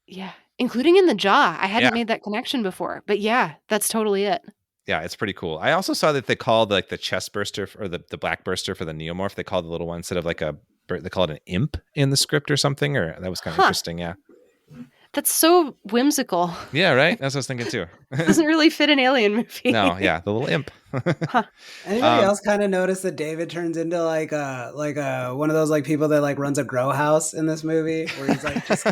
Yeah, including in the jaw. I hadn't made that connection before, but yeah, that's totally it. Yeah, it's pretty cool. I also saw that they called like the chest burster or the black burster for the Neomorph. They called the little one instead of like they called it an imp in the script or something, or that was kind of interesting. Yeah. That's so whimsical. Yeah, right? That's what I was thinking too. Doesn't really fit an alien movie. No, yeah, the little imp. Anybody else kind of notice that David turns into like one of those like people that like runs a grow house in this movie, where he's like just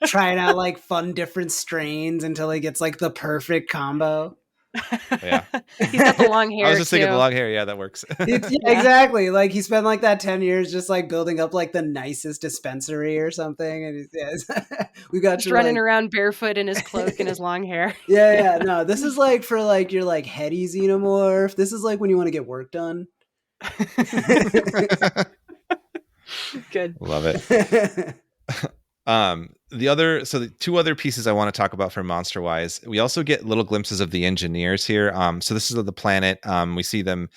trying out like fun different strains until he gets like the perfect combo? Yeah, he's got the long hair. I was just thinking the long hair. Yeah, that works. Exactly. Like he spent like that 10 years just like building up like the nicest dispensary or something, and we got just running around barefoot in his cloak and his long hair. Yeah. No, this is like for like your like heady xenomorph. This is like when you want to get work done. Good. Love it. The two other pieces I want to talk about for monster wise, we also get little glimpses of the engineers here. So this is the planet. We see them.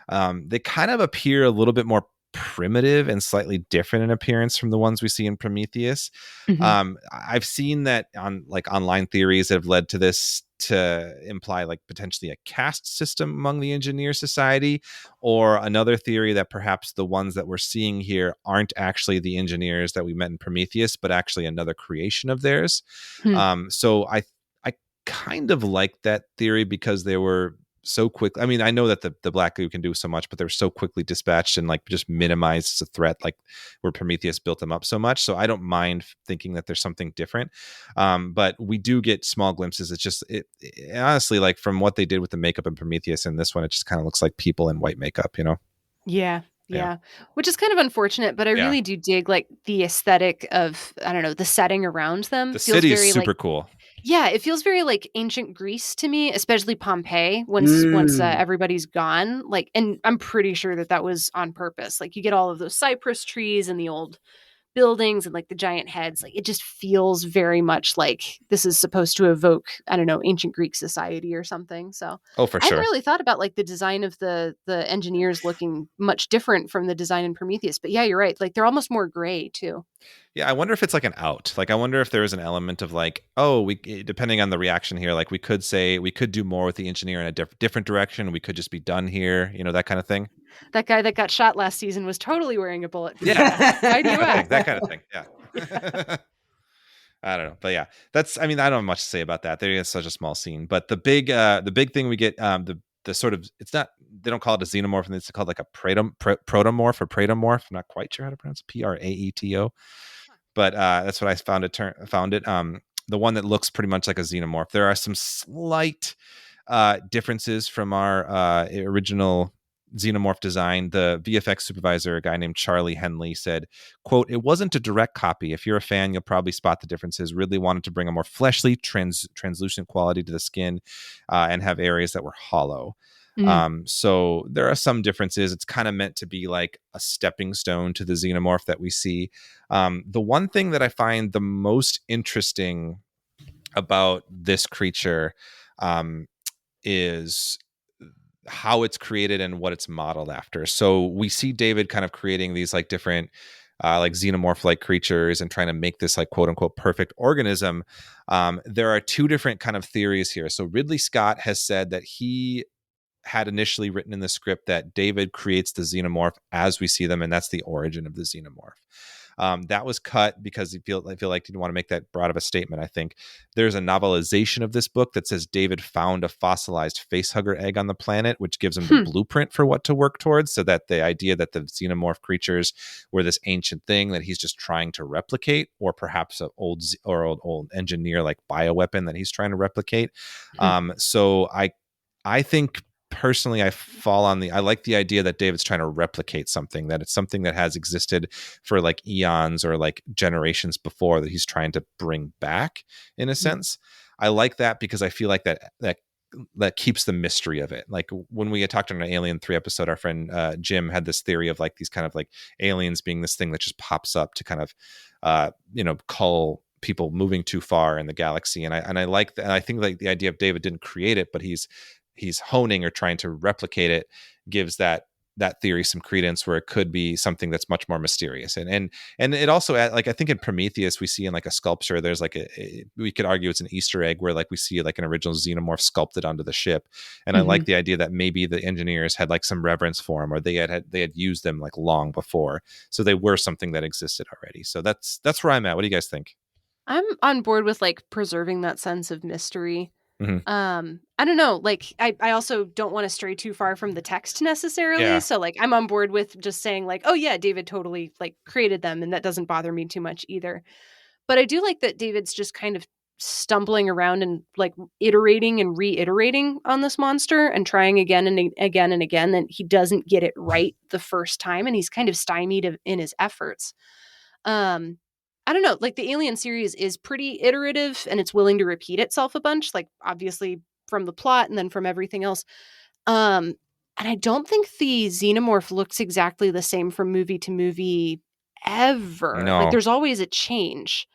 They kind of appear a little bit more primitive and slightly different in appearance from the ones we see in Prometheus. Mm-hmm. I've seen that on like online theories that have led to this to imply like potentially a caste system among the engineer society, or another theory that perhaps the ones that we're seeing here aren't actually the engineers that we met in Prometheus, but actually another creation of theirs. So I kind of like that theory because they were so quick. I mean, I know that the black goo can do so much, but they're so quickly dispatched and like just minimized the threat, like where Prometheus built them up so much. So I don't mind thinking that there's something different. But we do get small glimpses. It's just it honestly, like from what they did with the makeup in Prometheus and this one, it just kind of looks like people in white makeup, you know? Yeah. Yeah. Yeah. Which is kind of unfortunate, but I Yeah. really do dig like the aesthetic of, I don't know, the setting around them. The Feels city very is super like, cool. yeah, it feels very like ancient Greece to me, especially Pompeii once everybody's gone. Like, and I'm pretty sure that was on purpose. Like you get all of those cypress trees and the old buildings and like the giant heads. Like it just feels very much like this is supposed to evoke, I don't know, ancient Greek society or something. So Oh, for I hadn't sure. really thought about like the design of the engineers looking much different from the design in Prometheus. But yeah, you're right. Like they're almost more gray too. Yeah, I wonder if it's like an out. Like, I wonder if there is an element of like, oh, we depending on the reaction here, like we could say we could do more with the engineer in a different direction. We could just be done here, you know, that kind of thing. That guy that got shot last season was totally wearing a bulletproof Yeah. vest. Why do you ask? That kind of thing. Yeah. I don't know, but yeah, I mean, I don't have much to say about that. There is such a small scene, but the big thing we get, the sort of, it's not, they don't call it a xenomorph, and it's called like a protomorph or praetomorph. I'm not quite sure how to pronounce it. Praeto. But that's what I found it. The one that looks pretty much like a xenomorph. There are some slight differences from our original xenomorph design. The VFX supervisor, a guy named Charlie Henley, said, quote, "It wasn't a direct copy. If you're a fan, you'll probably spot the differences. Ridley wanted to bring a more fleshly, translucent quality to the skin and have areas that were hollow." So there are some differences. It's kind of meant to be like a stepping stone to the xenomorph that we see. The one thing that I find the most interesting about this creature is how it's created and what it's modeled after. So we see David kind of creating these like different like xenomorph like creatures and trying to make this like quote unquote perfect organism. There are two different kind of theories here. So Ridley Scott has said that he had initially written in the script that David creates the xenomorph as we see them, and that's the origin of the xenomorph. That was cut because I feel like he didn't want to make that broad of a statement. I think there's a novelization of this book that says David found a fossilized facehugger egg on the planet, which gives him the blueprint for what to work towards. So that the idea that the xenomorph creatures were this ancient thing that he's just trying to replicate, or perhaps an old engineer like bioweapon that he's trying to replicate. So I think personally, I like the idea that David's trying to replicate something, that it's something that has existed for like eons or like generations before, that he's trying to bring back in a sense. I like that because I feel like that keeps the mystery of it. Like when we had talked on an Alien 3 episode, our friend Jim had this theory of like these kind of like aliens being this thing that just pops up to kind of cull people moving too far in the galaxy. And I like that. And I think like the idea of David didn't create it, but he's honing or trying to replicate it, gives that theory some credence, where it could be something that's much more mysterious. And it also, like I think in Prometheus we see in like a sculpture, there's like we could argue it's an Easter egg where like we see like an original xenomorph sculpted onto the ship. And I like the idea that maybe the engineers had like some reverence for them, or they had used them like long before, so they were something that existed already. So that's where I'm at. What do you guys think? I'm on board with like preserving that sense of mystery. Mm-hmm. I don't know, like I also don't want to stray too far from the text necessarily. Yeah. So like I'm on board with just saying like, oh yeah, David totally like created them, and that doesn't bother me too much either. But I do like that David's just kind of stumbling around and like iterating and reiterating on this monster and trying again and again and again, and he doesn't get it right the first time, and he's kind of stymied in his efforts. I don't know, like the Alien series is pretty iterative, and it's willing to repeat itself a bunch, like obviously from the plot and then from everything else. And I don't think the xenomorph looks exactly the same from movie to movie ever. No. Like there's always a change.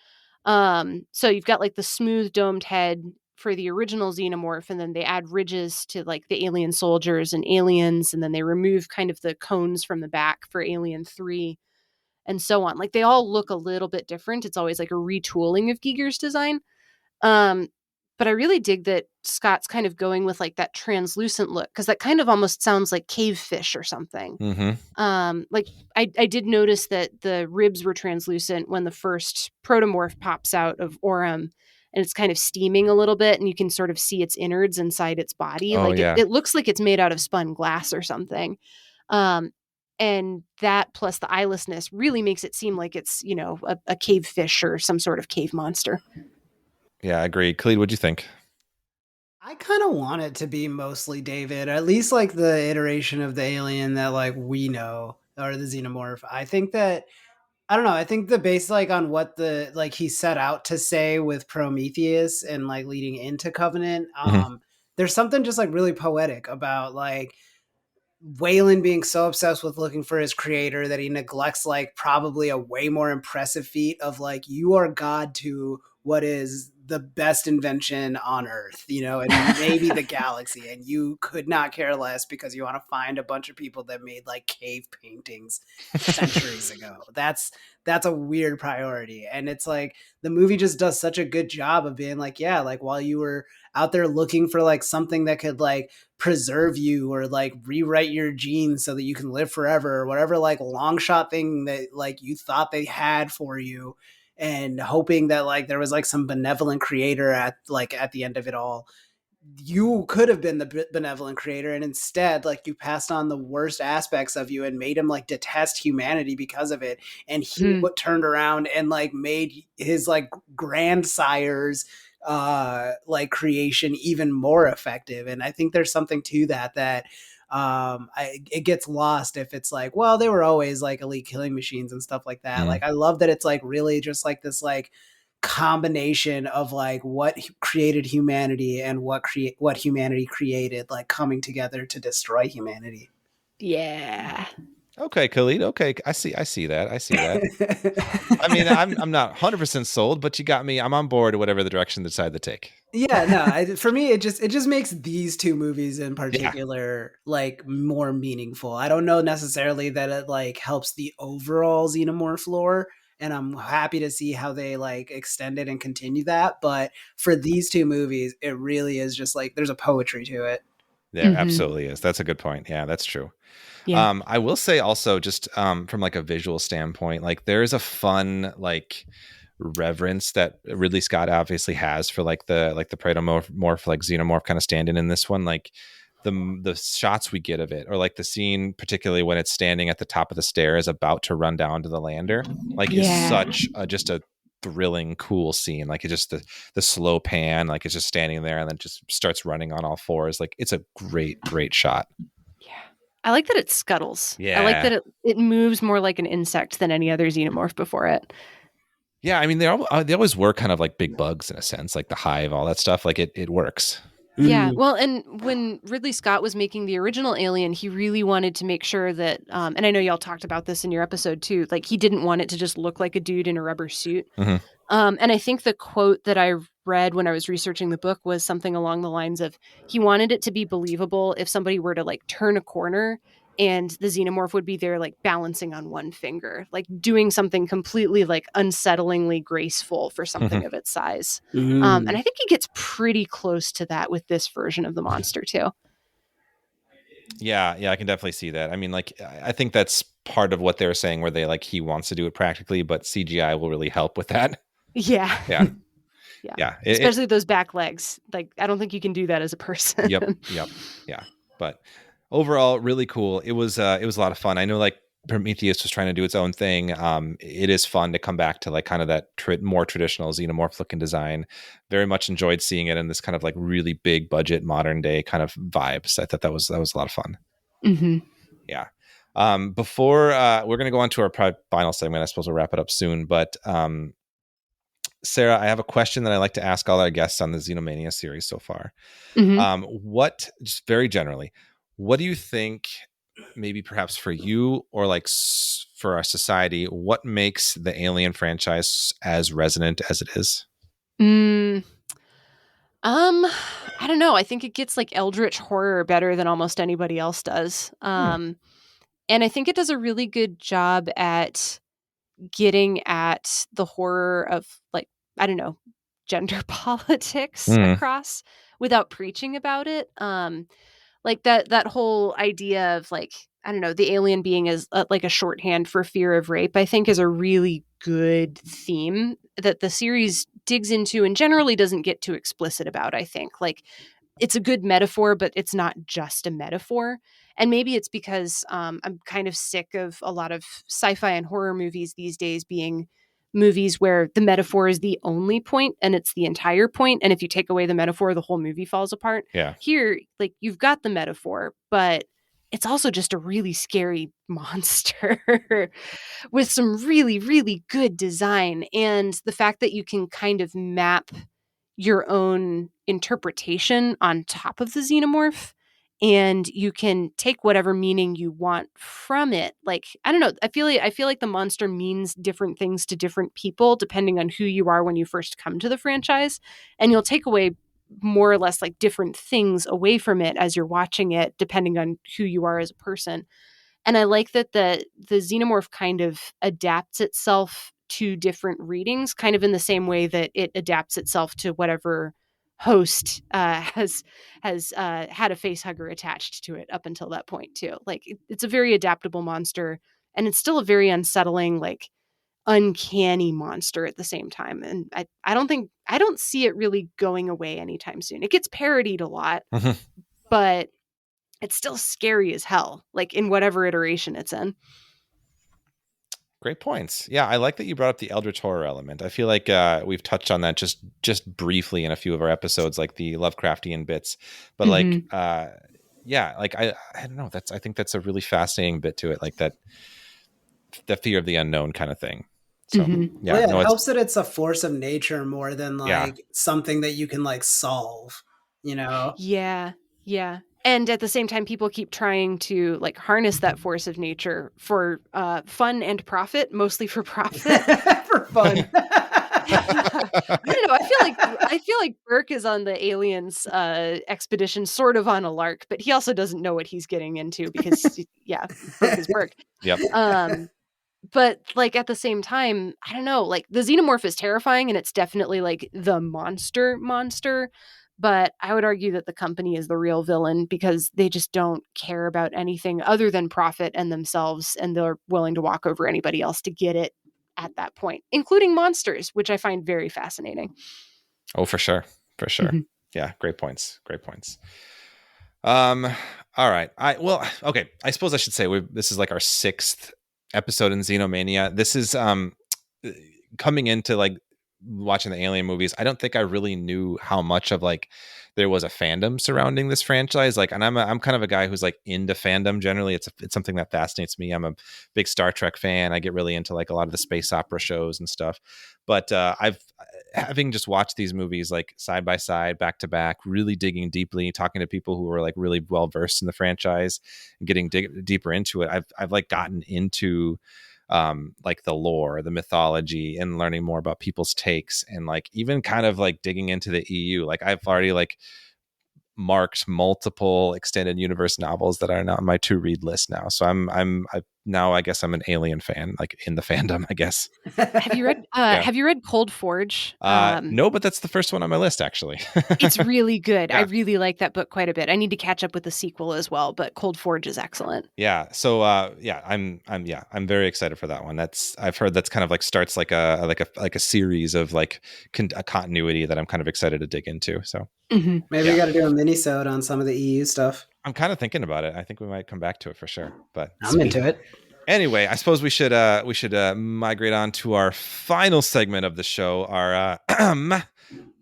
So you've got like the smooth domed head for the original xenomorph, and then they add ridges to like the alien soldiers and aliens, and then they remove kind of the cones from the back for Alien 3. And so on. Like they all look a little bit different. It's always like a retooling of Giger's design. But I really dig that Scott's kind of going with like that translucent look, because that kind of almost sounds like cave fish or something. Like I did notice that the ribs were translucent when the first protomorph pops out of Orem, and it's kind of steaming a little bit, and you can sort of see its innards inside its body. Oh, Like yeah. it looks like it's made out of spun glass or something. Um, and that plus the eyelessness really makes it seem like it's, you know, a cave fish or some sort of cave monster. Yeah, I agree. Khalid, what'd you think? I kind of want it to be mostly David, at least like the iteration of the alien that like we know, or the xenomorph. I think that I don't know. I think the base like on what the like he set out to say with Prometheus and like leading into Covenant. Mhm. There's something just like really poetic about like Waylon being so obsessed with looking for his creator that he neglects like probably a way more impressive feat of like you are God to what is the best invention on Earth, you know, and maybe the galaxy, and you could not care less because you want to find a bunch of people that made like cave paintings centuries ago. That's a weird priority, and it's like the movie just does such a good job of being like, yeah, like while you were out there looking for like something that could like preserve you or like rewrite your genes so that you can live forever or whatever like long shot thing that like you thought they had for you, and hoping that like there was like some benevolent creator at the end of it all. You could have been the benevolent creator, and instead like you passed on the worst aspects of you and made him like detest humanity because of it, and he turned around and like made his like grandsires like creation even more effective. And I think there's something to that it gets lost if it's like, well, they were always like elite killing machines and stuff like that. Like I love that it's like really just like this like combination of like what created humanity and what humanity created like coming together to destroy humanity. Yeah. Okay, Khalid. Okay, I see that. I mean, I'm not 100% sold, but you got me. I'm on board. Whatever the direction they decide to take. Yeah, no, for me, it just makes these two movies in particular like more meaningful. I don't know necessarily that it like helps the overall Xenomorph lore, and I'm happy to see how they like extend it and continue that. But for these two movies, it really is just like there's a poetry to it. There absolutely is. That's a good point. Yeah, that's true. Yeah. I will say also just from like a visual standpoint, like there is a fun like reverence that Ridley Scott obviously has for like the predomorph like xenomorph kind of stand-in in this one. Like the shots we get of it, or like the scene particularly when it's standing at the top of the stairs about to run down to the lander, like is such just a thrilling, cool scene. Like it's just the slow pan, like it's just standing there and then just starts running on all fours. Like it's a great shot. Yeah. I like that it scuttles. Yeah. I like that it moves more like an insect than any other xenomorph before it. Yeah, I mean they always were kind of like big bugs in a sense, like the hive, all that stuff. Like it works. Yeah, well, and when Ridley Scott was making the original Alien, he really wanted to make sure that, and I know y'all talked about this in your episode too, like he didn't want it to just look like a dude in a rubber suit. And I think the quote that I read when I was researching the book was something along the lines of, he wanted it to be believable if somebody were to like turn a corner and the xenomorph would be there like balancing on one finger, like doing something completely like unsettlingly graceful for something of its size. And I think he gets pretty close to that with this version of the monster too. Yeah, I can definitely see that. I mean, like, I think that's part of what they were saying, where they like he wants to do it practically, but CGI will really help with that. Yeah. Yeah. Especially those back legs. Like, I don't think you can do that as a person. Yep. Yeah. But overall, really cool. It was a lot of fun. I know like Prometheus was trying to do its own thing. It is fun to come back to like kind of that more traditional xenomorph looking design. Very much enjoyed seeing it in this kind of like really big budget modern day kind of vibes. I thought that was a lot of fun. Yeah. Before we're going to go on to our final segment, I suppose we'll wrap it up soon. But Sarah, I have a question that I like to ask all our guests on the Xenomania series so far. What, just very generally, what do you think, maybe perhaps for you or like for our society, what makes the Alien franchise as resonant as it is? I don't know. I think it gets like eldritch horror better than almost anybody else does. And I think it does a really good job at getting at the horror of like, I don't know, gender politics across without preaching about it. Like that whole idea of like, I don't know, the alien being as like a shorthand for fear of rape, I think is a really good theme that the series digs into and generally doesn't get too explicit about, I think. Like, it's a good metaphor, but it's not just a metaphor. And maybe it's because I'm kind of sick of a lot of sci-fi and horror movies these days being movies where the metaphor is the only point and it's the entire point. And if you take away the metaphor, the whole movie falls apart. Yeah. Here, like, you've got the metaphor, but it's also just a really scary monster with some really, really good design. And the fact that you can kind of map your own interpretation on top of the xenomorph, and you can take whatever meaning you want from it. Like, I don't know, I feel like the monster means different things to different people depending on who you are when you first come to the franchise, and you'll take away more or less like different things away from it as you're watching it depending on who you are as a person. And I like that the xenomorph kind of adapts itself to different readings, kind of in the same way that it adapts itself to whatever host has had a face hugger attached to it up until that point too. Like, it's a very adaptable monster, and it's still a very unsettling, like, uncanny monster at the same time. And I don't see it really going away anytime soon. It gets parodied a lot, but it's still scary as hell, like, in whatever iteration it's in. Great points. Yeah, I like that you brought up the Eldritch horror element. I feel like we've touched on that just briefly in a few of our episodes, like the Lovecraftian bits. But like, yeah, like I don't know. I think that's a really fascinating bit to it, like that the fear of the unknown kind of thing. So yeah, it helps that it's a force of nature more than like something that you can like solve. You know? Yeah. And at the same time, people keep trying to like harness that force of nature for fun and profit, mostly for profit. For fun. I don't know. I feel like Burke is on the aliens expedition, sort of on a lark, but he also doesn't know what he's getting into because, Burke is Burke. Yep. But like at the same time, I don't know. Like, the xenomorph is terrifying, and it's definitely like the monster. But I would argue that the company is the real villain because they just don't care about anything other than profit and themselves, and they're willing to walk over anybody else to get it at that point, including monsters, which I find very fascinating. Oh, for sure. Yeah, great points. All right. Okay. I suppose I should say this is like our 6th episode in Xenomania. This is coming into like watching the Alien movies. I don't think I really knew how much of like there was a fandom surrounding this franchise. Like, and I'm kind of a guy who's like into fandom generally. It's something that fascinates me. I'm a big Star Trek fan. I get really into like a lot of the space opera shows and stuff. But having just watched these movies like side by side, back to back, really digging deeply, talking to people who are like really well versed in the franchise and getting deeper into it. I've like gotten into like the lore, the mythology, and learning more about people's takes, and like even kind of like digging into the EU. Like, I've already like marked multiple extended universe novels that are now on my to read list now. So I guess I'm an Alien fan, like in the fandom, I guess. Have you read Cold Forge? No, but that's the first one on my list, actually. It's really good. Yeah. I really like that book quite a bit. I need to catch up with the sequel as well, but Cold Forge is excellent. Yeah. So I'm very excited for that one. I've heard that's kind of like starts like a series of like a continuity that I'm kind of excited to dig into. So maybe we got to do a mini-sode on some of the EU stuff. I'm kind of thinking about it. I think we might come back to it for sure. But I'm into it. Anyway, I suppose we should migrate on to our final segment of the show, our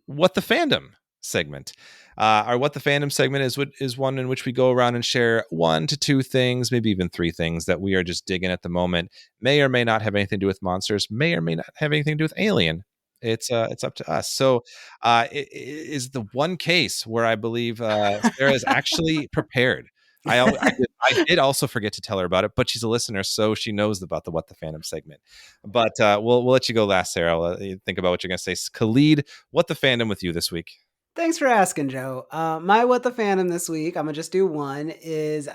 What the Fandom segment. Our What the Fandom segment is one in which we go around and share 1 to 2 things, maybe even 3 things that we are just digging at the moment. May or may not have anything to do with monsters, may or may not have anything to do with Alien. It's up to us. So it is the one case where I believe Sarah is actually prepared. I did also forget to tell her about it, but she's a listener, so she knows about the What the Fandom segment. But we'll let you go last, Sarah. I'll let you think about what you're going to say. Khalid, What the Fandom with you this week? Thanks for asking, Joe. My What the Fandom this week, I'm going to just do one, is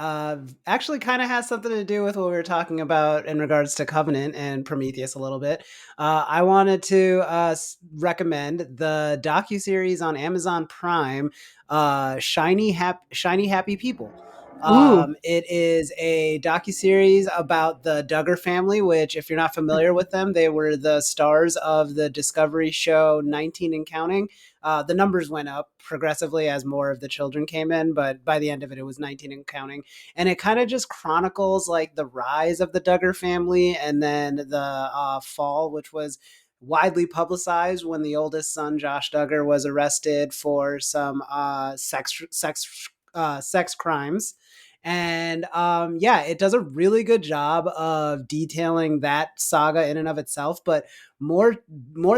actually kind of has something to do with what we were talking about in regards to Covenant and Prometheus a little bit. I wanted to recommend the docuseries on Amazon Prime, Shiny Happy People. Ooh. It is a docuseries about the Duggar family, which, if you're not familiar with them, they were the stars of the Discovery show 19 and Counting. The numbers went up progressively as more of the children came in, but by the end of it, it was 19 and Counting. And it kind of just chronicles like the rise of the Duggar family and then the fall, which was widely publicized when the oldest son, Josh Duggar, was arrested for some sex crimes. And yeah, it does a really good job of detailing that saga in and of itself. But more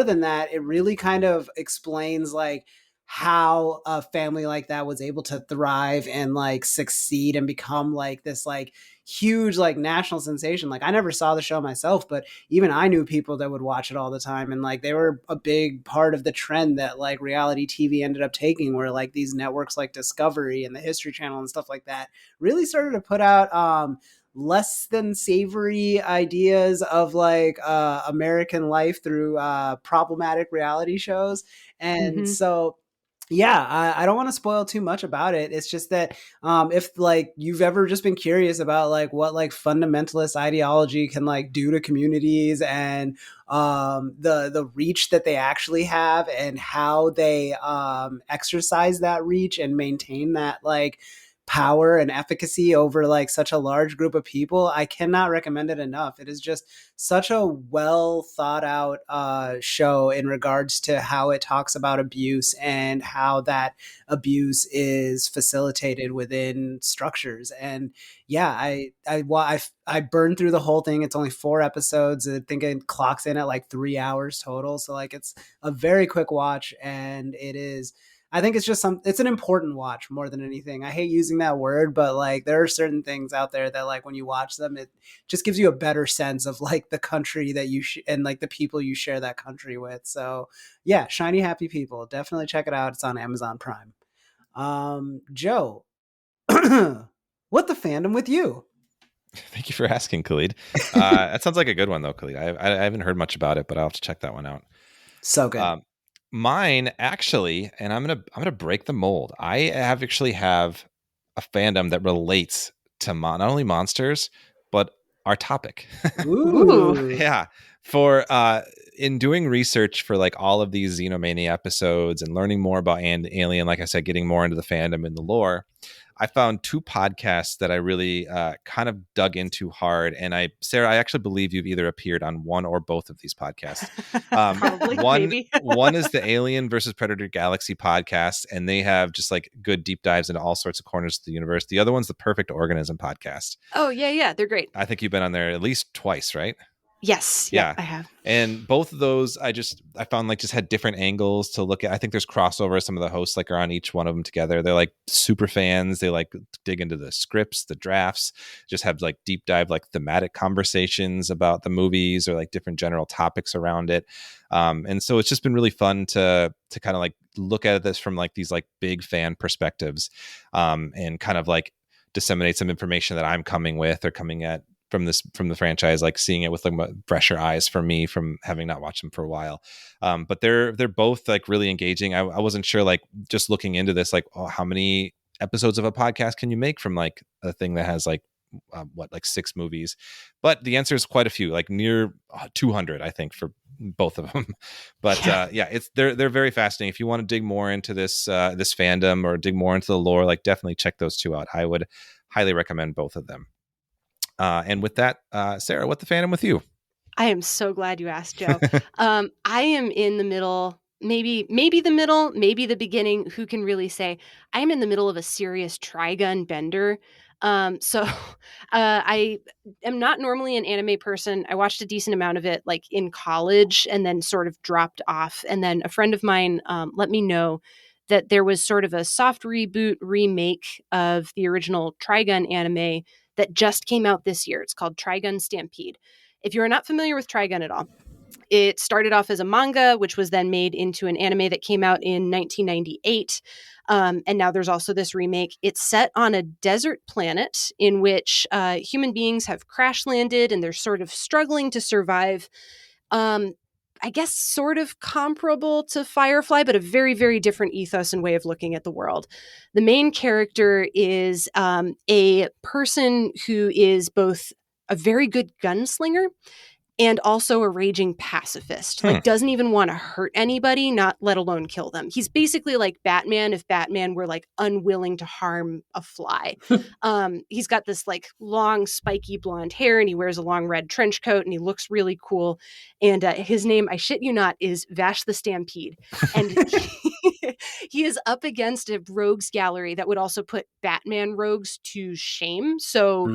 than that, it really kind of explains like how a family like that was able to thrive and like succeed and become like this like huge like national sensation. Like I never saw the show myself, but even I knew people that would watch it all the time, and like they were a big part of the trend that like reality TV ended up taking, where like these networks like Discovery and the History Channel and stuff like that really started to put out less than savory ideas of like American life through problematic reality shows. And Mm-hmm. so yeah, I don't want to spoil too much about it. It's just that if like you've ever just been curious about like what like fundamentalist ideology can like do to communities and the reach that they actually have and how they exercise that reach and maintain that like power and efficacy over like such a large group of people, I cannot recommend it enough. It is just such a well thought out show in regards to how it talks about abuse and how that abuse is facilitated within structures. And yeah, I burned through the whole thing. It's only 4 episodes. I think it clocks in at like 3 hours total. So like it's a very quick watch, and it is, I think it's just it's an important watch more than anything. I hate using that word, but like there are certain things out there that like when you watch them, it just gives you a better sense of like the country that you and like the people you share that country with. So yeah, Shiny Happy People, definitely check it out. It's on Amazon Prime. Joe, what the fandom with you? Thank you for asking, Khalid. That sounds like a good one, though, Khalid. I haven't heard much about it, but I'll have to check that one out. So good. Mine actually, and I'm gonna break the mold. Actually have a fandom that relates to not only monsters but our topic. Ooh. Yeah, for in doing research for like all of these Xenomania episodes and learning more about Alien, like I said, getting more into the fandom and the lore, I found 2 podcasts that I really kind of dug into hard. And Sarah, I actually believe you've either appeared on one or both of these podcasts. Probably, maybe. One is the Alien versus Predator Galaxy podcast, and they have just like good deep dives into all sorts of corners of the universe. The other one's the Perfect Organism podcast. Oh, yeah. They're great. I think you've been on there at least twice, right? Yes. Yeah. Yep, I have. And both of those, I found like just had different angles to look at. I think there's crossover. Some of the hosts like are on each one of them together. They're like super fans. They like dig into the scripts, the drafts, just have like deep dive, like thematic conversations about the movies or like different general topics around it. And so it's just been really fun to kind of like look at this from like these like big fan perspectives, and kind of like disseminate some information that I'm coming at from the franchise, like seeing it with like fresher eyes for me from having not watched them for a while. But they're both like really engaging. I wasn't sure, like just looking into this, like, oh, how many episodes of a podcast can you make from like a thing that has like like 6 movies? But the answer is quite a few, like near 200, I think, for both of them. But yeah, they're very fascinating. If you want to dig more into this fandom or dig more into the lore, like definitely check those 2 out. I would highly recommend both of them. And with that, Sarah, what the fandom with you? I am so glad you asked, Joe. I am in the middle, maybe the middle, maybe the beginning. Who can really say? I am in the middle of a serious Trigun bender. So I am not normally an anime person. I watched a decent amount of it like in college and then sort of dropped off. And then a friend of mine let me know that there was sort of a soft reboot remake of the original Trigun anime that just came out this year. It's called Trigun Stampede. If you're not familiar with Trigun at all, it started off as a manga, which was then made into an anime that came out in 1998. And now there's also this remake. It's set on a desert planet in which human beings have crash landed and they're sort of struggling to survive. I guess, sort of comparable to Firefly, but a very, very different ethos and way of looking at the world. The main character is a person who is both a very good gunslinger and also a raging pacifist. Like, doesn't even want to hurt anybody, not let alone kill them. He's basically like Batman if Batman were like unwilling to harm a fly. He's got this like long spiky blonde hair, and he wears a long red trench coat, and he looks really cool. And his name, I shit you not, is Vash the Stampede. And he is up against a rogues gallery that would also put Batman rogues to shame. So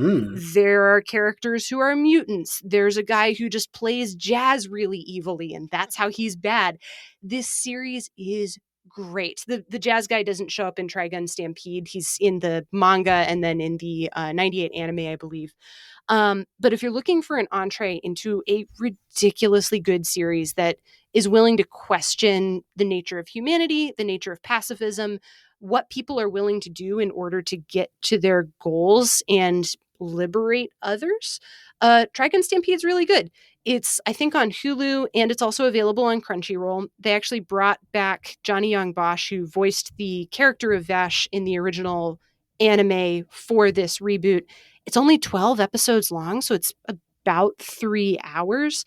there are characters who are mutants. There's a guy who just plays jazz really evilly, and that's how he's bad. This series is great. The jazz guy doesn't show up in Trigun Stampede. He's in the manga and then in the 98 anime, I believe. But if you're looking for an entree into a ridiculously good series that is willing to question the nature of humanity, the nature of pacifism, what people are willing to do in order to get to their goals and liberate others, Trigun Stampede is really good. It's, I think, on Hulu, and it's also available on Crunchyroll. They actually brought back Johnny Young Bosch, who voiced the character of Vash in the original anime for this reboot. It's only 12 episodes long, so it's about 3 hours.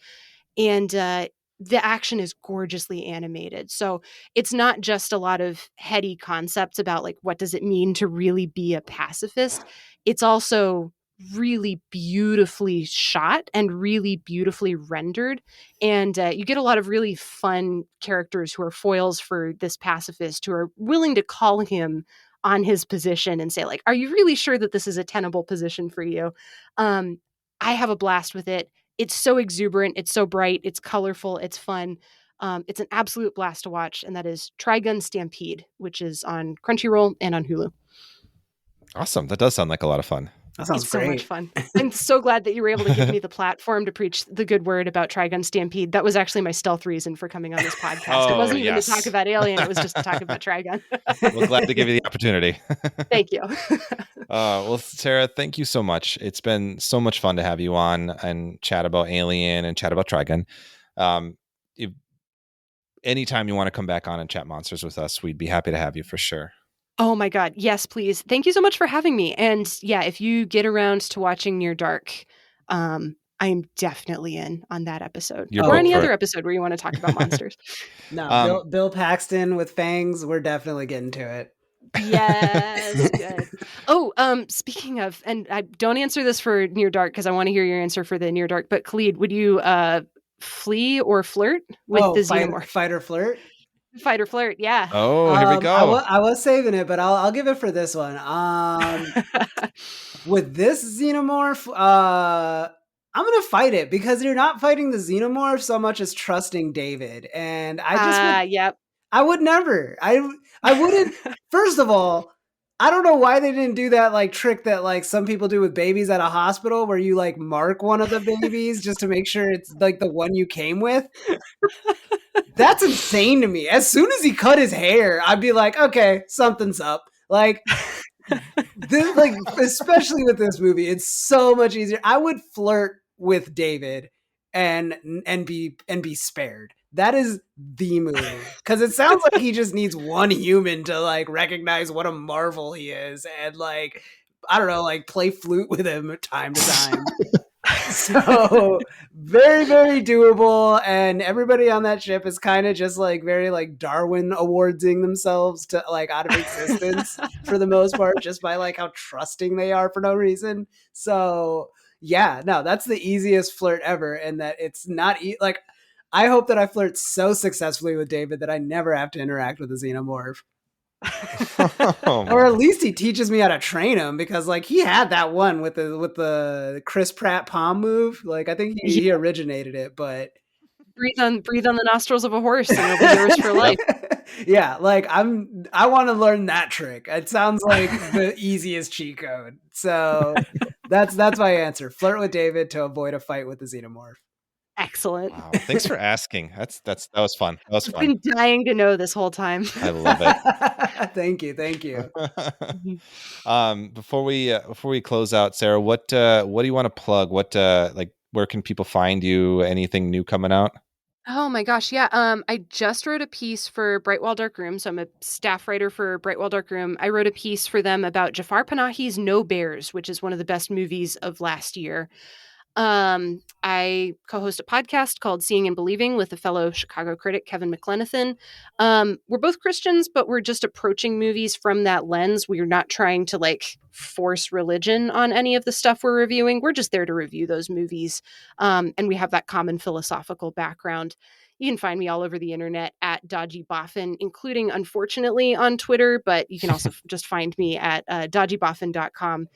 And the action is gorgeously animated. So it's not just a lot of heady concepts about like, what does it mean to really be a pacifist? It's also really beautifully shot and really beautifully rendered. And you get a lot of really fun characters who are foils for this pacifist, who are willing to call him on his position and say like, are you really sure that this is a tenable position for you? I have a blast with it. It's so exuberant. It's so bright. It's colorful. It's fun. It's an absolute blast to watch. And that is Trigun Stampede, which is on Crunchyroll and on Hulu. Awesome. That does sound like a lot of fun. That sounds It's great. so much fun. I'm so glad that you were able to give me the platform to preach the good word about Trigun Stampede. That was actually my stealth reason for coming on this podcast. It wasn't even to talk about Alien. It was just to talk about Trigun. We're glad to give you the opportunity. Thank you. Well, Sarah, thank you so much. It's been so much fun to have you on and chat about Alien and chat about Trigun. If anytime you want to come back on and chat monsters with us, we'd be happy to have you for sure. Oh my God. Yes, please. Thank you so much for having me. And yeah, if you get around to watching Near Dark, I am definitely in on that episode. Or any other episode where you want to talk about monsters. No, Bill Paxton with fangs, we're definitely getting to it. Yes, good. Oh, speaking of, and I don't answer this for Near Dark because I want to hear your answer for the Near Dark, but Khalid, would you flee or flirt with the Xenomorph? Fight or flirt? Fight or flirt, yeah. Oh, here we go. I was saving it, but I'll give it for this one. With this Xenomorph, I'm gonna fight it because you're not fighting the Xenomorph so much as trusting David, and I would never. I wouldn't. First of all, I don't know why they didn't do that like trick that like some people do with babies at a hospital where you like mark one of the babies just to make sure it's like the one you came with. That's insane to me. As soon as he cut his hair, I'd be like, okay, something's up. Like, this, like especially with this movie, it's so much easier. I would flirt with David and be spared. That is the movie. Because it sounds like he just needs one human to like recognize what a marvel he is and like, I don't know, like play flute with him time to time. So very, very doable. And everybody on that ship is kind of just like very like Darwin awardsing themselves to like out of existence for the most part, just by like how trusting they are for no reason. So yeah, no, that's the easiest flirt ever. And that it's not like, I hope that I flirt so successfully with David that I never have to interact with a Xenomorph. Or at least he teaches me how to train him, because like he had that one with the Chris Pratt palm move. Like I think he originated it, but breathe on the nostrils of a horse and it'll be yours for life. Yeah, like I want to learn that trick. It sounds like the easiest cheat code. So that's my answer. Flirt with David to avoid a fight with the Xenomorph. Excellent. Wow. Thanks for asking. That was fun. I've been dying to know this whole time. I love it. Thank you. Before we close out, Sarah, what do you want to plug? Where can people find you? Anything new coming out? Oh my gosh, yeah. I just wrote a piece for Brightwall Dark Room, so I'm a staff writer for Brightwall Dark Room. I wrote a piece for them about Jafar Panahi's No Bears, which is one of the best movies of last year. I co-host a podcast called Seeing and Believing with a fellow Chicago critic, Kevin McLenithan. We're both Christians, but we're just approaching movies from that lens. We're not trying to like force religion on any of the stuff we're reviewing. We're just there to review those movies. And we have that common philosophical background. You can find me all over the internet at Dodgy Boffin, including, unfortunately, on Twitter, but you can also just find me at dodgyboffin.com.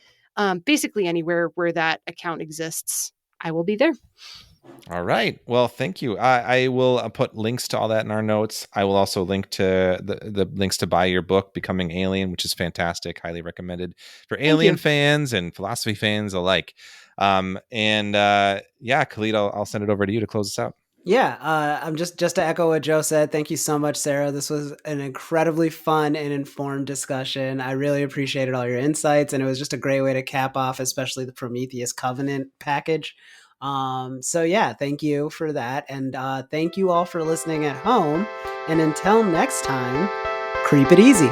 Basically anywhere where that account exists, I will be there. All right. Well, thank you. I will put links to all that in our notes. I will also link to the links to buy your book, Becoming Alien, which is fantastic. Highly recommended for Alien fans and philosophy fans alike. Yeah, Khalid, I'll send it over to you to close us out. Yeah, I'm just to echo what Joe said. Thank you so much, Sarah. This was an incredibly fun and informed discussion. I really appreciated all your insights, and it was just a great way to cap off, especially the Prometheus Covenant package. So yeah, thank you for that, and thank you all for listening at home. And until next time, creep it easy.